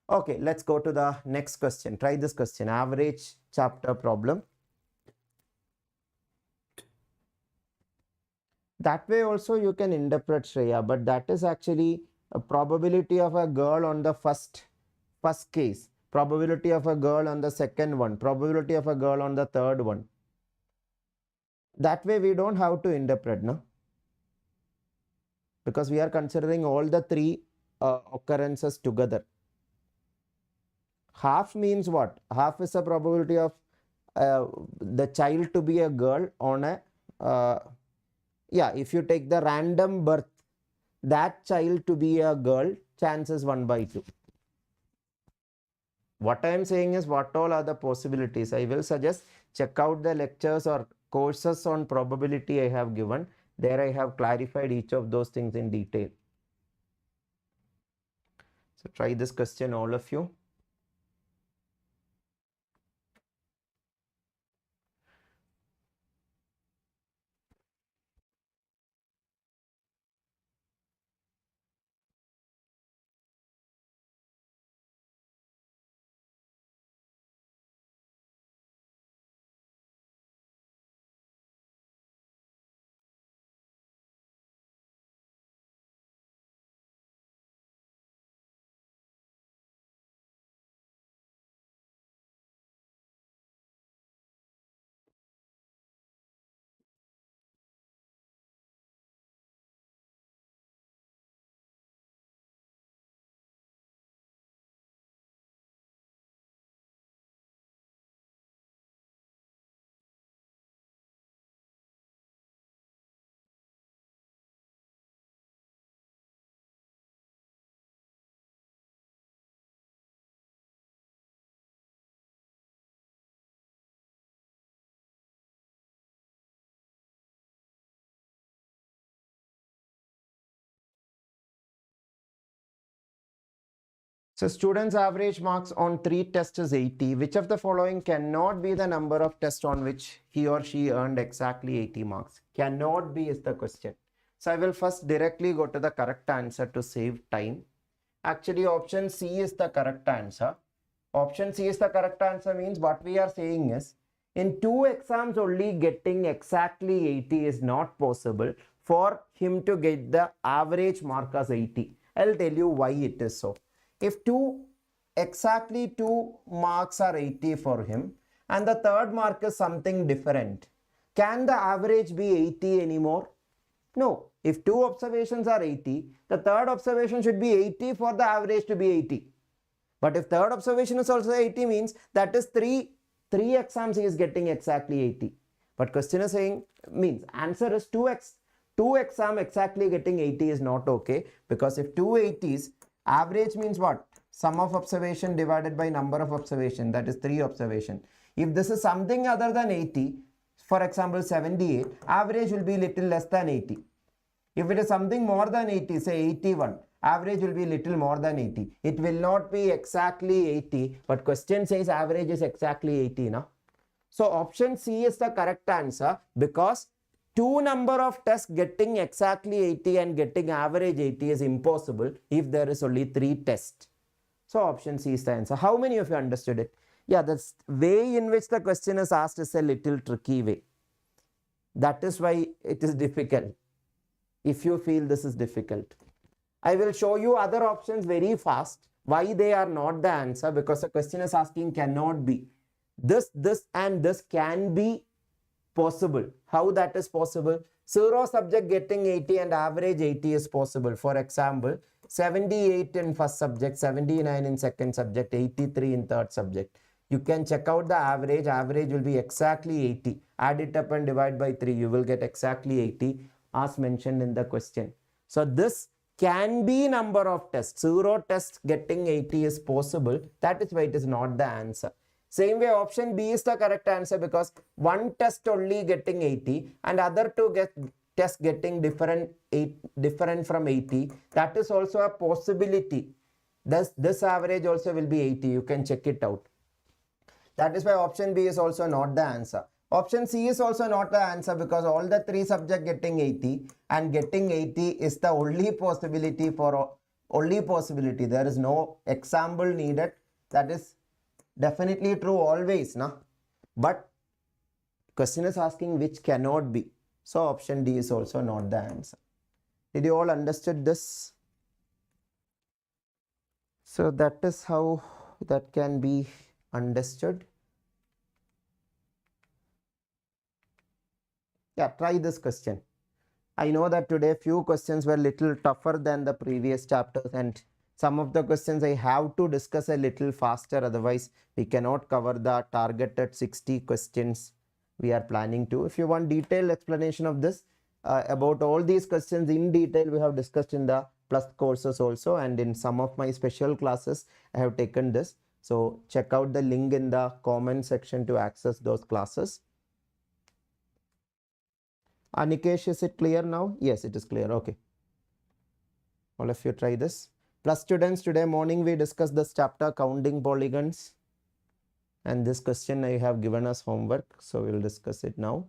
Okay, let's go to the next question. Try this question. Average chapter problem. That way also you can interpret, Shreya, but that is actually a probability of a girl on the first case, probability of a girl on the second one, probability of a girl on the third one. That way we don't have to interpret, no? Because we are considering all the 3 occurrences together. Half means what? Half is a probability of the child to be a girl on a yeah, if you take the random birth, that child to be a girl, chance is 1/2. What I am saying is, what all are the possibilities? I will suggest check out the lectures or courses on probability I have given. There I have clarified each of those things in detail. So try this question, all of you. So students' average marks on 3 tests is 80. Which of the following cannot be the number of tests on which he or she earned exactly 80 marks? Cannot be is the question. So I will first directly go to the correct answer to save time. Actually, option C is the correct answer. Option C is the correct answer means what we are saying is, in 2 exams only getting exactly 80 is not possible for him to get the average mark as 80. I'll tell you why it is so. If exactly 2 marks are 80 for him and the third mark is something different, can the average be 80 anymore? No. If 2 observations are 80, the third observation should be 80 for the average to be 80. But if third observation is also 80 means that is 3 exams he is getting exactly 80. But question is saying, means answer is 2 exam exactly getting 80 is not okay, because if 2 80s, average means what? Sum of observation divided by number of observation, that is 3 observation. If this is something other than 80, for example 78, average will be little less than 80. If it is something more than 80, say 81, average will be little more than 80. It will not be exactly 80, but question says average is exactly 80 now. So option C is the correct answer, because two number of tests getting exactly 80 and getting average 80 is impossible if there is only 3 tests. So option C is the answer. How many of you understood it? Yeah, the way in which the question is asked is a little tricky way. That is why it is difficult. If you feel this is difficult, I will show you other options very fast. Why they are not the answer? Because the question is asking cannot be. This and this can be possible. How that is possible? 0 subject getting 80 and average 80 is possible. For example, 78 in first subject, 79 in second subject, 83 in third subject. You can check out the average. Average will be exactly 80. Add it up and divide by 3. You will get exactly 80 as mentioned in the question. So this can be number of tests. 0 tests getting 80 is possible. That is why it is not the answer. Same way option B is the correct answer, because one test only getting 80 and other two tests getting different from 80. That is also a possibility. This average also will be 80. You can check it out. That is why option B is also not the answer. Option C is also not the answer, because all the 3 subjects getting 80 and getting 80 is the only possibility There is no example needed. That is definitely true always, na? But question is asking which cannot be. So option D is also not the answer. Did you all understood this? So that is how that can be understood. Yeah, try this question. I know that today few questions were little tougher than the previous chapters, and some of the questions I have to discuss a little faster, otherwise we cannot cover the targeted 60 questions we are planning to. If you want detailed explanation of this, about all these questions in detail, we have discussed in the plus courses also, and in some of my special classes I have taken this. So check out the link in the comment section to access those classes. Anikesh, is it clear now? Yes, it is clear. Okay. All of you try this. Plus students, today morning we discussed this chapter, counting polygons. And this question I have given us homework, so we will discuss it now.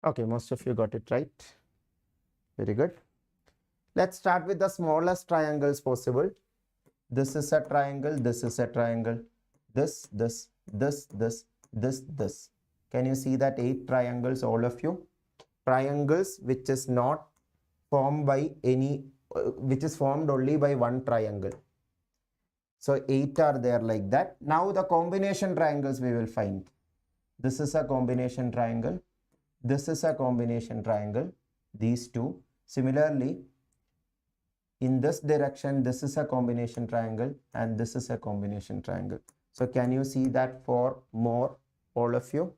Okay, most of you got it right. Very good. Let's start with the smallest triangles possible. This is a triangle, this is a triangle, this. Can you see that 8 triangles, all of you? Triangles which is not formed by any, which is formed only by one triangle. So 8 are there like that. Now the combination triangles we will find. This is a combination triangle. This is a combination triangle. These two. Similarly, in this direction, this is a combination triangle and this is a combination triangle. So can you see that for more, all of you?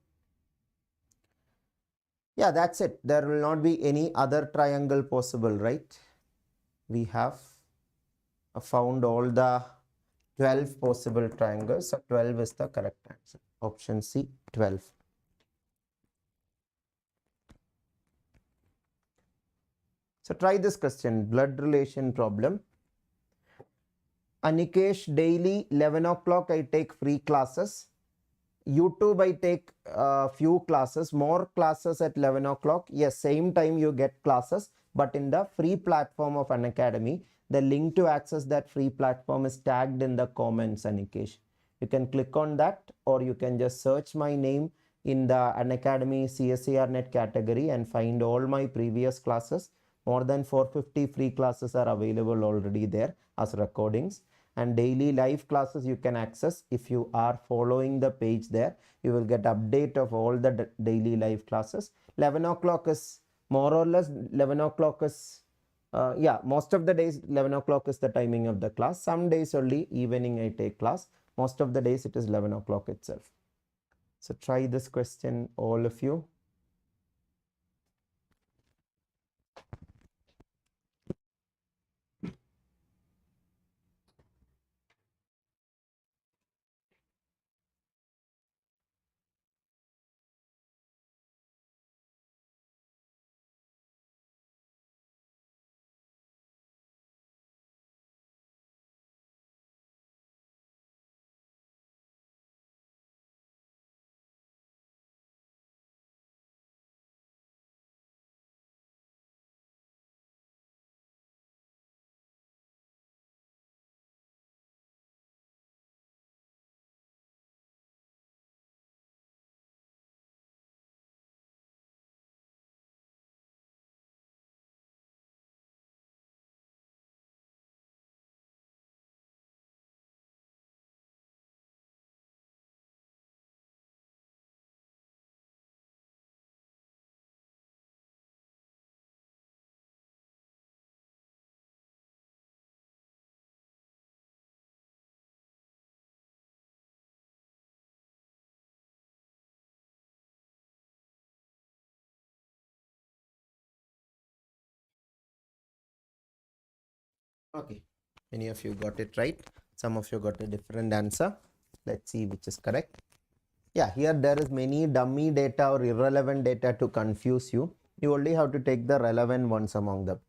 Yeah, that's it. There will not be any other triangle possible, right? We have found all the 12 possible triangles. So 12 is the correct answer. Option C, 12. So try this question, blood relation problem. Anikesh, daily 11 o'clock I take free classes. YouTube I take few classes, more classes at 11 o'clock. Yes, same time you get classes, but in the free platform of Unacademy. The link to access that free platform is tagged in the comments, Anikesh. You can click on that, or you can just search my name in the Unacademy CSIR NET category and find all my previous classes. More than 450 free classes are available already there as recordings. And daily live classes you can access. If you are following the page there, you will get update of all the daily live classes. 11 o'clock is more or less 11 o'clock is, yeah, most of the days 11 o'clock is the timing of the class. Some days only evening I take class. Most of the days it is 11 o'clock itself. So try this question, all of you. Okay, many of you got it right. Some of you got a different answer. Let's see which is correct. Yeah, here there is many dummy data or irrelevant data to confuse you. You only have to take the relevant ones among them.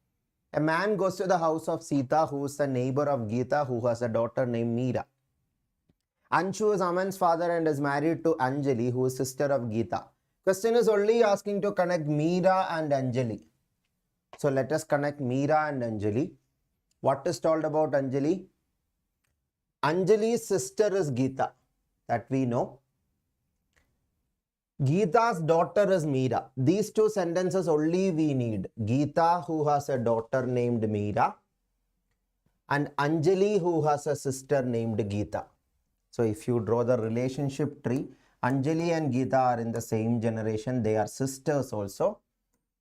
A man goes to the house of Sita, who is the neighbor of Geeta, who has a daughter named Meera. Anshu is Aman's father and is married to Anjali, who is sister of Geeta. Question is only asking to connect Meera and Anjali. So let us connect Meera and Anjali. What is told about Anjali? Anjali's sister is Geeta, that we know. Geeta's daughter is Meera. These two sentences only we need. Geeta, who has a daughter named Meera, and Anjali, who has a sister named Geeta. So if you draw the relationship tree, Anjali and Geeta are in the same generation. They are sisters also.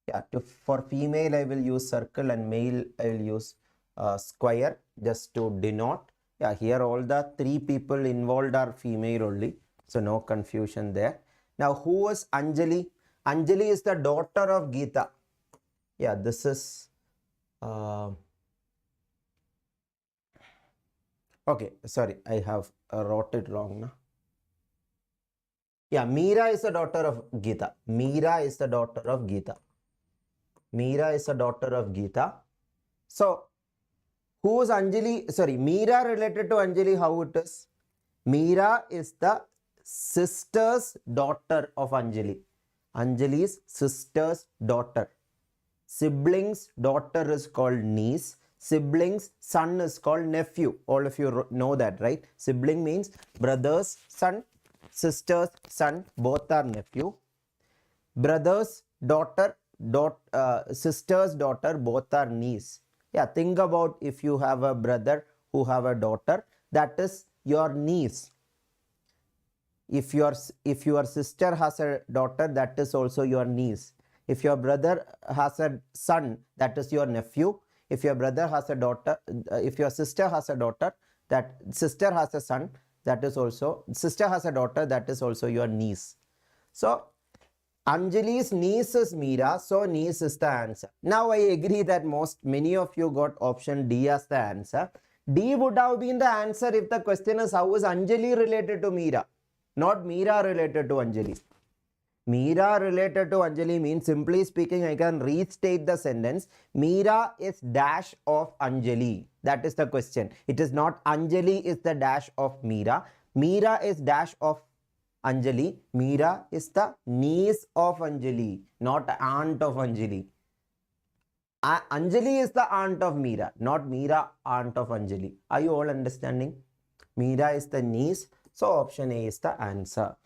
Yeah, for female I will use circle and male I will use square just to denote. Yeah, here all the three people involved are female only. So no confusion there. Now who is Anjali? Anjali is the daughter of Geeta. Yeah, this is okay, sorry, I have wrote it wrong now. Yeah, Meera is the daughter of Geeta. Meera is the daughter of Geeta. Meera is the daughter of Geeta. So who is Anjali? Sorry, Meera related to Anjali, how it is? Meera is the sister's daughter of Anjali. Anjali's sister's daughter. Sibling's daughter is called niece. Sibling's son is called nephew. All of you know that, right? Sibling means brother's son, sister's son, both are nephew. Brother's daughter, sister's daughter, both are niece. Yeah, think about if you have a brother who have a daughter, that is your niece. If your sister has a daughter, that is also your niece. If your brother has a son, that is your nephew. If your brother has a daughter, if your sister has a daughter, that sister has a son, that is also, sister has a daughter, that is also your niece. So Anjali's niece is Meera, so niece is the answer. Now I agree that many of you got option D as the answer. D would have been the answer if the question is how is Anjali related to Meera, not Meera related to Anjali. Meera related to Anjali means, simply speaking, I can restate the sentence. Meera is dash of Anjali. That is the question. It is not Anjali is the dash of Meera. Meera is dash of Anjali. Meera is the niece of Anjali, not aunt of Anjali. Anjali is the aunt of Meera, not Meera aunt of Anjali. Are you all understanding? Meera is the niece, so option A is the answer.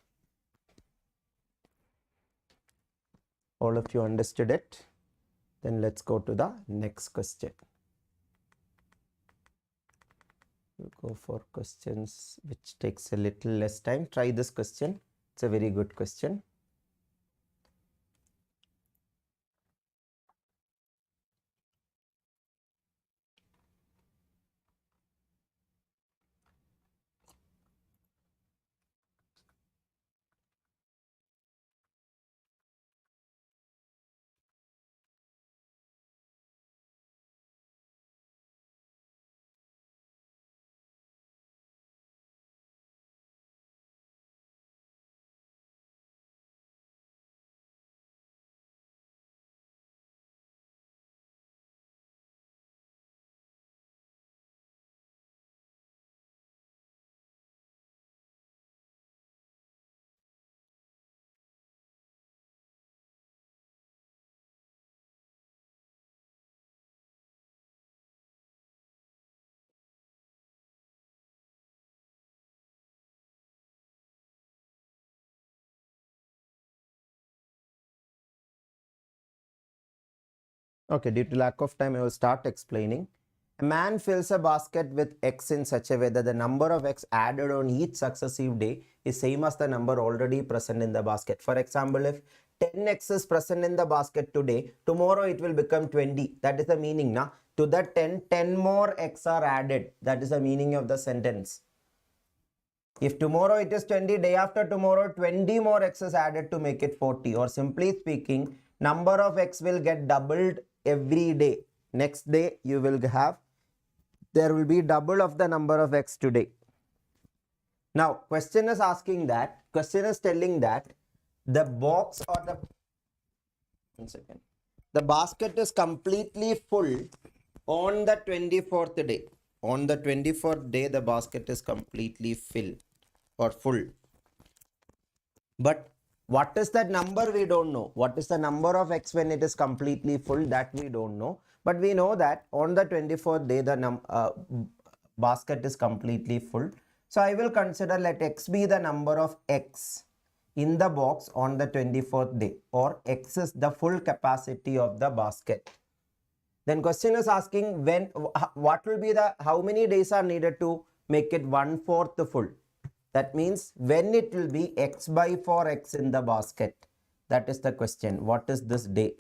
All of you understood it? Then let's go to the next question. We'll go for questions which takes a little less time. Try this question. It's a very good question. Okay, due to lack of time, I will start explaining. A man fills a basket with eggs in such a way that the number of eggs added on each successive day is same as the number already present in the basket. For example, if 10 eggs is present in the basket today, tomorrow it will become 20. That is the meaning. Na? To the 10 more eggs are added. That is the meaning of the sentence. If tomorrow it is 20, day after tomorrow, 20 more eggs is added to make it 40. Or simply speaking, number of eggs will get doubled every day. Next day, you will have, there will be double of the number of eggs today. Now, question is asking that, question is telling that the box or the, 1 second, the basket is completely full on the 24th day. On the 24th day, the basket is completely filled or full. But what is that number? We don't know. What is the number of eggs when it is completely full? That we don't know. But we know that on the 24th day, the basket is completely full. So I will consider let x be the number of eggs in the box on the 24th day, or x is the full capacity of the basket. Then question is asking when, what will be the, how many days are needed to make it 1/4 full? That means when it will be x by 4 eggs in the basket. That is the question. What is this day?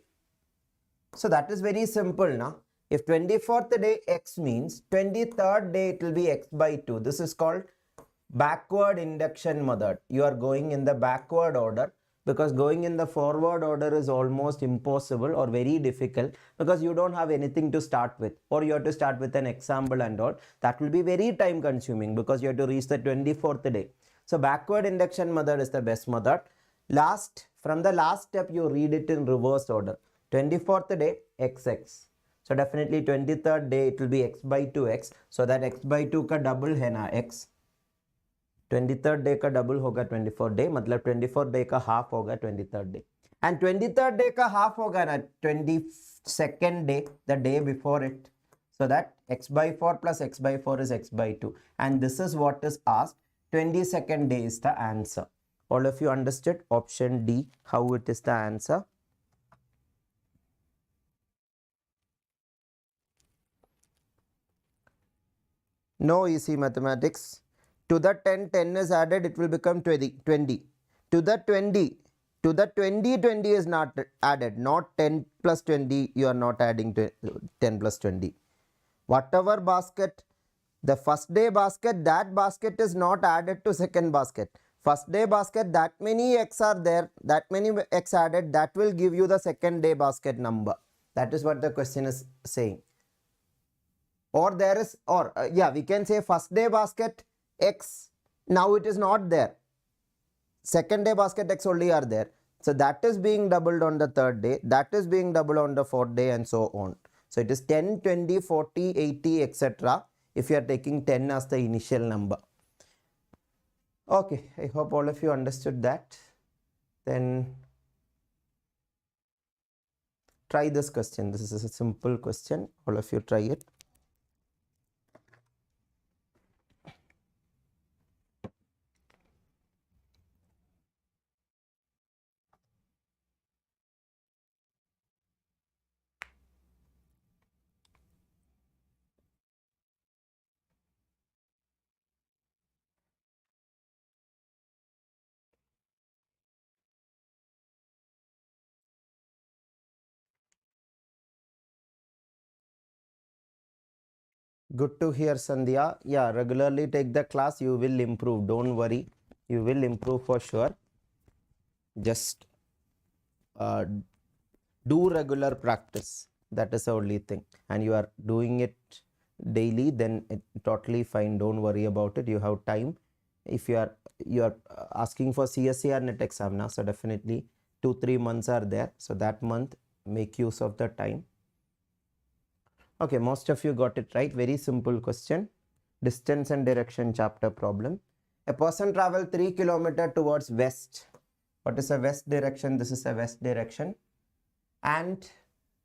So that is very simple now. If 24th day x means 23rd day it will be x by 2. This is called backward induction method. You are going in the backward order, because going in the forward order is almost impossible or very difficult, because you don't have anything to start with, or you have to start with an example and all. That will be very time consuming because you have to reach the 24th day. So backward induction method is the best method. From the last step, you read it in reverse order. 24th day xx. So definitely 23rd day it will be x by 2x. So that x by 2 का double है ना x. 23rd day का double होगा 24th day, मतलब 24th day का half होगा 23rd day. And 23rd day का half होगा ना 22nd day, the day before it. So that x by 4 plus x by 4 is x by 2. And this is what is asked. 22nd day is the answer. All of you understood option D, how it is the answer? No easy mathematics. To the 10 is added, it will become 20. To the 20 is not added. Not 10 plus 20, you are not adding 10 plus 20. Whatever basket, the first day basket, that basket is not added to second basket. First day basket, that many eggs are there, that many eggs added, that will give you the second day basket number. That is what the question is saying. Or there is, or we can say first day basket x, now it is not there. Second day basket x only are there. So that is being doubled on the third day, that is being doubled on the fourth day, and so on. So it is 10, 20, 40, 80, etc. if you are taking 10 as the initial number. Okay, I hope all of you understood that. Then try this question. This is a simple question. All of you try it. Good to hear, Sandhya. Yeah, regularly take the class. You will improve. Don't worry. You will improve for sure. Just uh, do regular practice. That is the only thing. And you are doing it daily, then it totally fine. Don't worry about it. You have time. If you are asking for CSIR NET exam now, so definitely 2-3 months are there. So that month, make use of the time. Okay, most of you got it right. Very simple question. Distance and direction chapter problem. A person traveled 3 kilometers towards west. What is a west direction? This is a west direction. And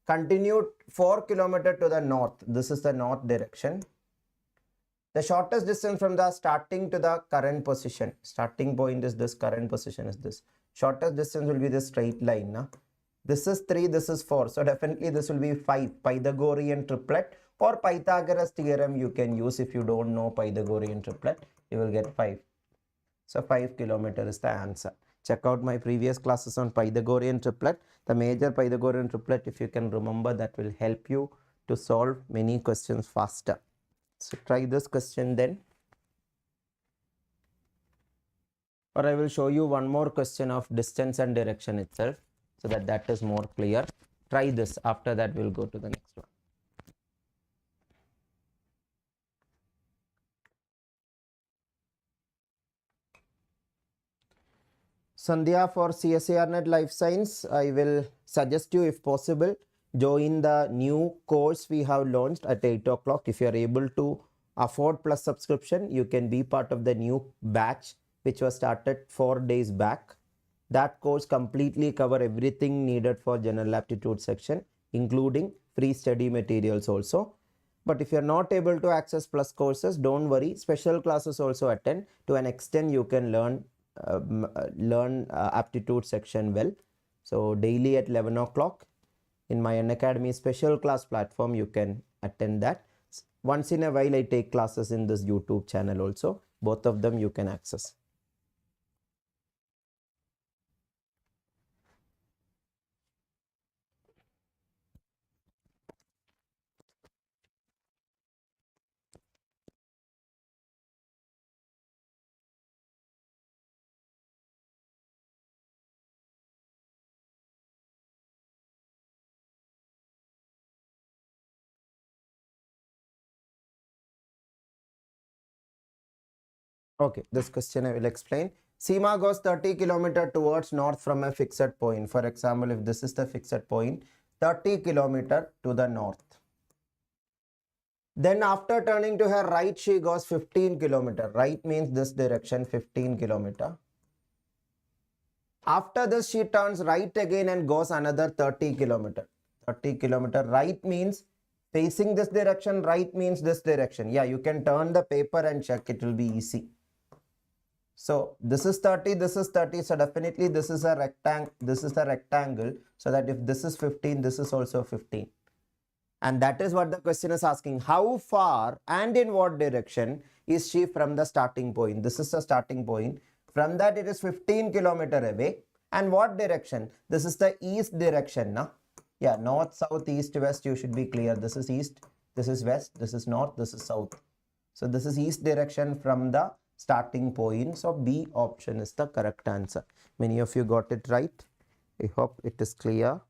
continued 4 kilometers to the north. This is the north direction. The shortest distance from the starting to the current position. Starting point is this, current position is this. Shortest distance will be the straight line. Na? This is 3, this is 4. So definitely this will be 5. Pythagorean triplet or Pythagoras theorem you can use. If you don't know Pythagorean triplet, you will get 5. So 5 kilometers is the answer. Check out my previous classes on Pythagorean triplet. The major Pythagorean triplet, if you can remember, that will help you to solve many questions faster. So try this question then. Or I will show you one more question of distance and direction itself, so that is more clear. Try this. After that, we'll go to the next one. Sandhya, for CSIR NET Life Science, I will suggest you, if possible, join the new course we have launched at 8 o'clock. If you are able to afford plus subscription, you can be part of the new batch which was started 4 days back. That course completely cover everything needed for General Aptitude section, including free study materials also. But if you are not able to access plus courses, don't worry. Special classes also attend. To an extent, you can learn aptitude section well. So daily at 11 o'clock in my Unacademy special class platform, you can attend that. Once in a while, I take classes in this YouTube channel also. Both of them you can access. Okay, this question I will explain. Seema goes 30 kilometers towards north from a fixed point. For example, if this is the fixed point, 30 kilometers to the north. Then after turning to her right, she goes 15 kilometers. Right means this direction, 15 kilometers. After this, she turns right again and goes another 30 kilometers. 30 kilometers. Right means facing this direction. Right means this direction. Yeah, you can turn the paper and check. It will be easy. So this is 30, this is 30. So definitely this is a rectangle. This is a rectangle. So that if this is 15, this is also 15. And that is what the question is asking. How far and in what direction is she from the starting point? This is the starting point. From that it is 15 kilometers away. And what direction? This is the east direction. Na? Yeah, north, south, east, west. You should be clear. This is east, this is west, this is north, this is south. So this is east direction from the starting point. So B option is the correct answer. Many of you got it right. I hope it is clear.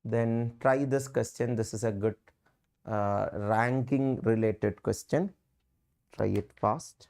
Then try this question. This is a good ranking related question. Try it fast.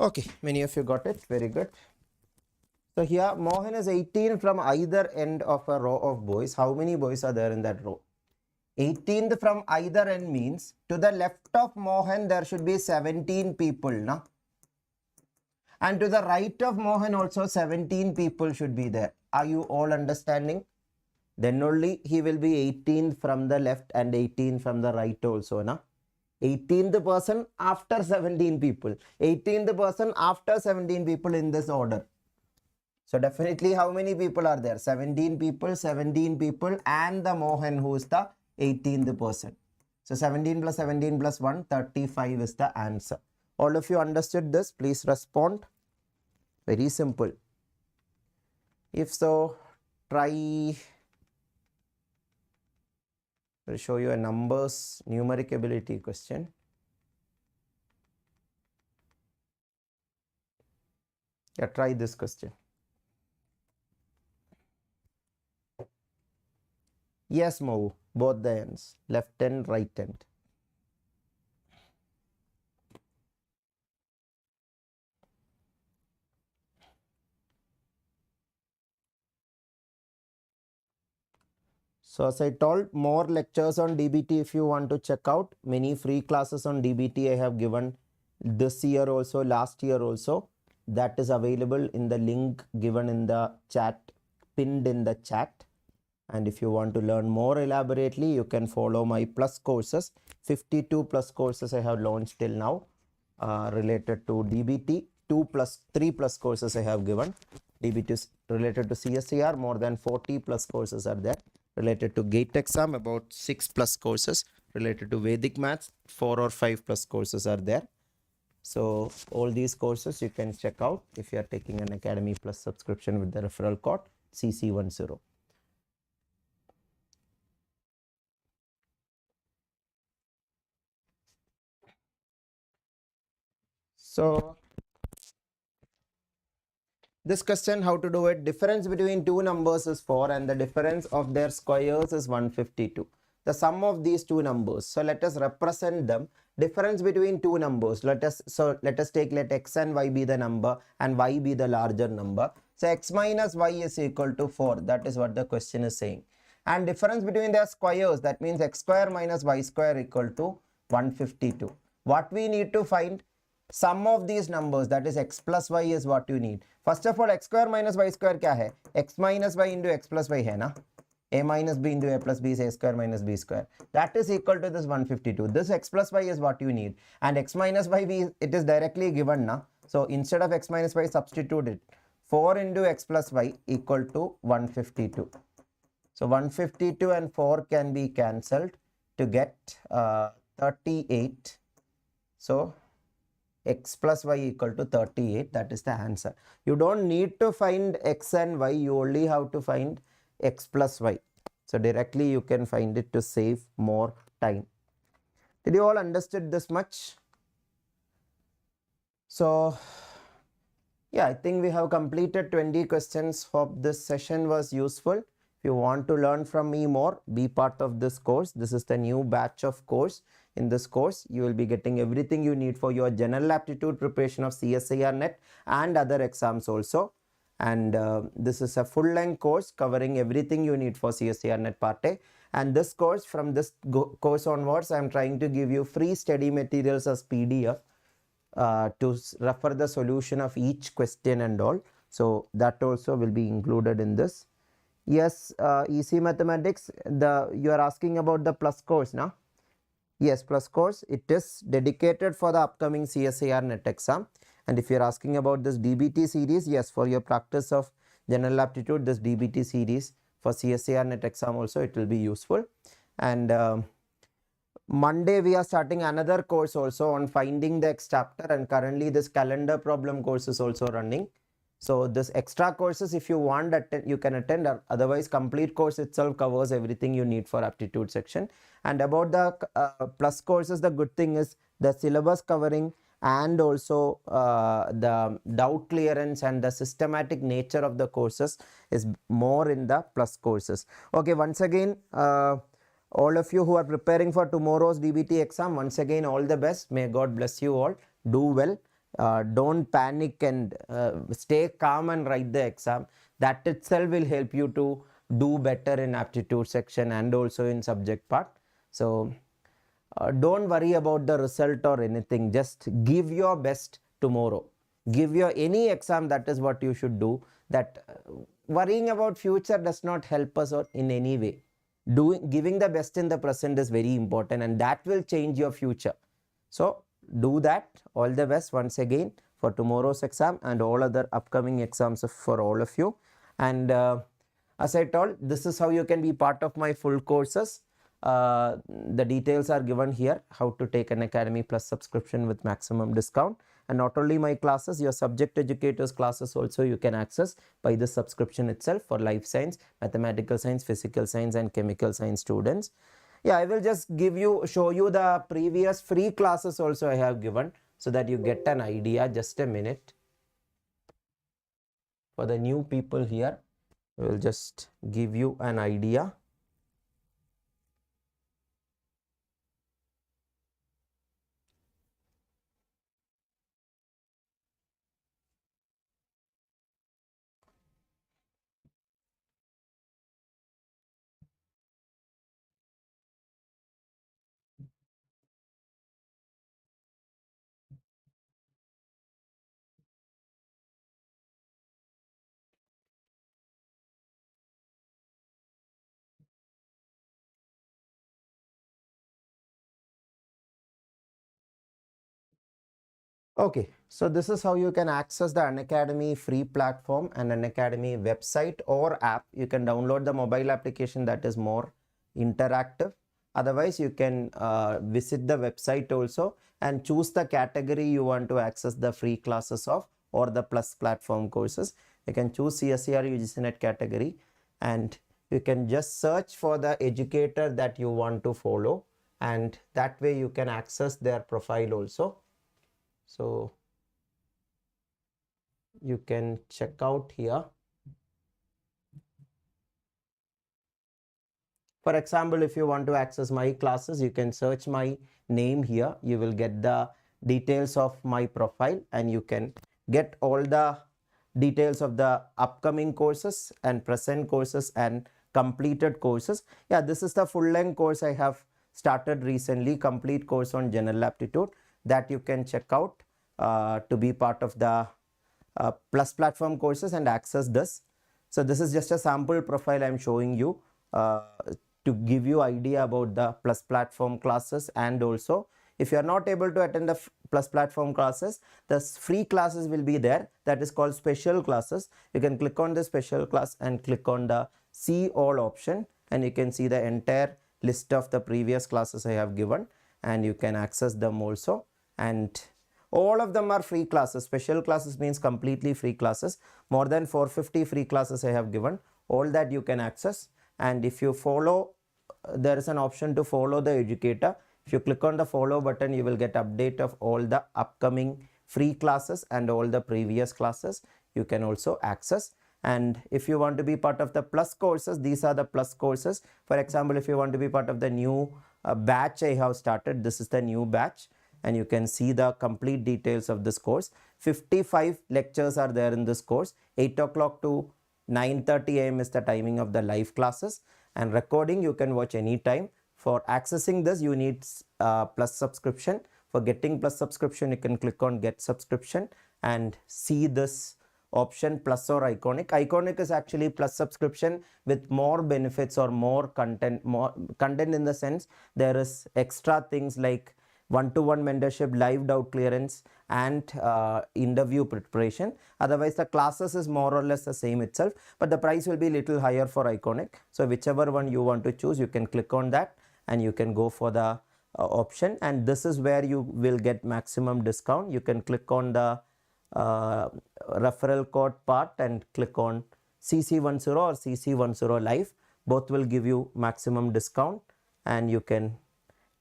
Okay, many of you got it. Very good. So here Mohan is 18 from either end of a row of boys. How many boys are there in that row? 18th from either end means to the left of Mohan there should be 17 people, no? And to the right of Mohan also 17 people should be there. Are you all understanding? Then only he will be 18th from the left and 18 from the right also, no? 18th person after 17 people. 18th person after 17 people in this order. So definitely how many people are there? 17 people and the Mohan who is the 18th person. So 17 plus 17 plus 1, 35 is the answer. All of you understood this? Please respond. Very simple. If so, try. I'll show you a numbers numeric ability question. Yeah, try this question. Yes, Mo, both the ends, left end, right end. So as I told, more lectures on DBT if you want to check out. Many free classes on DBT I have given this year also, last year also. That is available in the link given in the chat, pinned in the chat. And if you want to learn more elaborately, you can follow my plus courses. 52 plus courses I have launched till now related to DBT. 3 plus courses I have given. DBT is related to CSIR. More than 40 plus courses are there. Related to GATE exam, about 6 plus courses. Related to Vedic maths, 4 or 5 plus courses are there. So all these courses you can check out if you are taking an Academy Plus subscription with the referral code CC10. So this question, how to do it? Difference between two numbers is 4 and the difference of their squares is 152. The sum of these two numbers. So let us represent them. Difference between two numbers. Let us take, let x and y be the number and y be the larger number. So x minus y is equal to 4. That is what the question is saying. And difference between their squares, that means x square minus y square equal to 152. What we need to find? Sum of these numbers, that is x plus y is what you need. First of all, x square minus y square क्या है? X minus y into x plus y है ना? A minus b into a plus b is a square minus b square. That is equal to this 152. This x plus y is what you need. And x minus y, it is directly given na. So instead of x minus y, substitute it. 4 into x plus y equal to 152. So 152 and 4 can be cancelled to get 38. So x plus y equal to 38. That is the answer. You don't need to find x and y. You only have to find x plus y. So directly you can find it to save more time. Did you all understood this much? So yeah, I think we have completed 20 questions. Hope this session was useful. If you want to learn from me more, be part of this course. This is the new batch of course. In this course, you will be getting everything you need for your general aptitude preparation of CSIR NET and other exams also. And this is a full-length course covering everything you need for CSIR NET Part A. And this course, from this course onwards, I am trying to give you free study materials as PDF to refer the solution of each question and all. So that also will be included in this. Yes, easy mathematics. You are asking about the plus course now. Yes, plus course. It is dedicated for the upcoming CSIR NET exam. And if you are asking about this DBT series, yes, for your practice of general aptitude, this DBT series for CSIR NET exam also, it will be useful. And Monday we are starting another course also on finding the X chapter, and currently this calendar problem course is also running. So this extra courses, if you want, you can attend. Otherwise, complete course itself covers everything you need for aptitude section. And about the plus courses, the good thing is the syllabus covering and also the doubt clearance and the systematic nature of the courses is more in the plus courses. Okay, once again, all of you who are preparing for tomorrow's DBT exam, once again, all the best. May God bless you all. Do well. Don't panic and stay calm and write the exam. That itself will help you to do better in aptitude section and also in subject part. So don't worry about the result or anything. Just give your best tomorrow. Give your any exam. That is what you should do. That worrying about future does not help us or in any way. Giving the best in the present is very important, and that will change your future. So do that. All the best once again for tomorrow's exam and all other upcoming exams for all of you. And as I told, this is how you can be part of my full courses. The details are given here, how to take Unacademy Plus subscription with maximum discount. And not only my classes, your subject educators classes also you can access by the subscription itself for life science, mathematical science, physical science and chemical science students. Yeah, I will just show you the previous free classes also I have given so that you get an idea. Just a minute. For the new people here, I will just give you an idea. Okay, so this is how you can access the Unacademy free platform and Unacademy website or app. You can download the mobile application that is more interactive. Otherwise, you can visit the website also and choose the category you want to access the free classes of or the plus platform courses. You can choose CSIR UGC NET category and you can just search for the educator that you want to follow, and that way you can access their profile also. So you can check out here. For example, if you want to access my classes, you can search my name here. You will get the details of my profile and you can get all the details of the upcoming courses and present courses and completed courses. Yeah, this is the full-length course I have started recently, complete course on General Aptitude, that you can check out to be part of the plus platform courses and access this. So this is just a sample profile I am showing you to give you idea about the plus platform classes. And also if you are not able to attend the plus platform classes, the free classes will be there, that is called special classes. You can click on the special class and click on the see all option and you can see the entire list of the previous classes I have given and you can access them also. And all of them are free classes. Special classes means completely free classes. More than 450 free classes I have given. All that you can access. And if you follow, there is an option to follow the educator. If you click on the follow button, you will get update of all the upcoming free classes and all the previous classes you can also access. And if you want to be part of the plus courses, these are the plus courses. For example, if you want to be part of the new batch I have started, this is the new batch. And you can see the complete details of this course. 55 lectures are there in this course. 8 o'clock to 9:30 AM is the timing of the live classes, and recording you can watch anytime. For accessing this, you need plus subscription. For getting plus subscription, you can click on get subscription and see this option plus or iconic. Iconic is actually plus subscription with more benefits or more content in the sense there is extra things like one-to-one mentorship, live doubt clearance and interview preparation. Otherwise the classes is more or less the same itself, but the price will be little higher for iconic. So whichever one you want to choose, you can click on that and you can go for the option, and this is where you will get maximum discount. You can click on the referral code part and click on CC10 or CC10 live. Both will give you maximum discount, and you can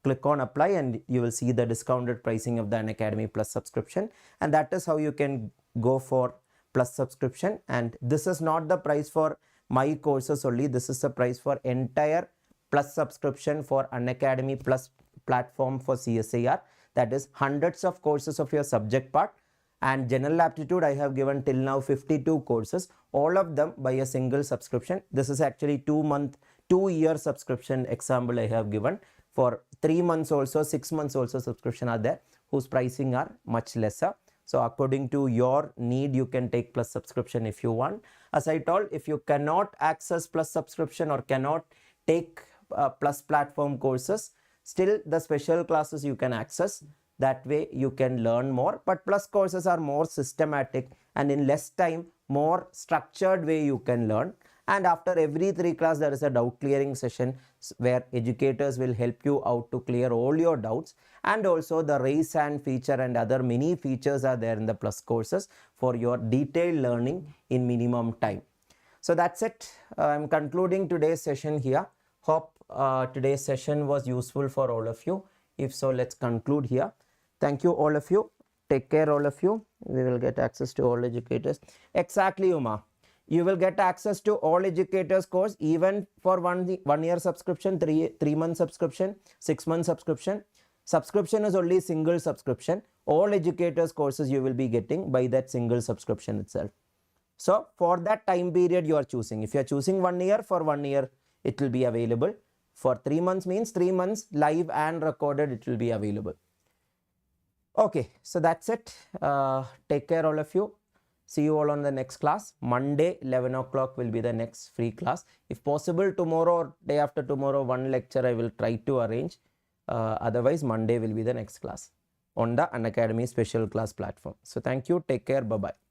click on apply and you will see the discounted pricing of the Unacademy Plus subscription. And that is how you can go for Plus subscription. And this is not the price for my courses only. This is the price for entire Plus subscription for Unacademy Plus platform for CSIR. That is hundreds of courses of your subject part. And General Aptitude, I have given till now 52 courses, all of them by a single subscription. This is actually 2-year subscription example I have given. For 3 months also, 6 months also subscription are there, whose pricing are much lesser. So according to your need, you can take plus subscription if you want. As I told, if you cannot access plus subscription or cannot take plus platform courses, still the special classes you can access. That way you can learn more, but plus courses are more systematic and in less time, more structured way you can learn. And after every 3 class, there is a doubt clearing session where educators will help you out to clear all your doubts. And also the raise hand feature and other many features are there in the plus courses for your detailed learning in minimum time. So that's it. I'm concluding today's session here. Hope today's session was useful for all of you. If so, let's conclude here. Thank you all of you. Take care all of you. We will get access to all educators. Exactly, Uma. You will get access to all educators course even for 1 year subscription, 3 month subscription, 6 month subscription. Subscription is only single subscription. All educators courses you will be getting by that single subscription itself. So for that time period you are choosing. If you are choosing 1 year, for 1 year it will be available. For 3 months means 3 months live and recorded it will be available. Okay, so that's it. Take care all of you. See you all on the next class. Monday 11 o'clock will be the next free class. If possible, tomorrow or day after tomorrow, 1 lecture I will try to arrange. Otherwise, Monday will be the next class on the Unacademy special class platform. So thank you. Take care. Bye-bye.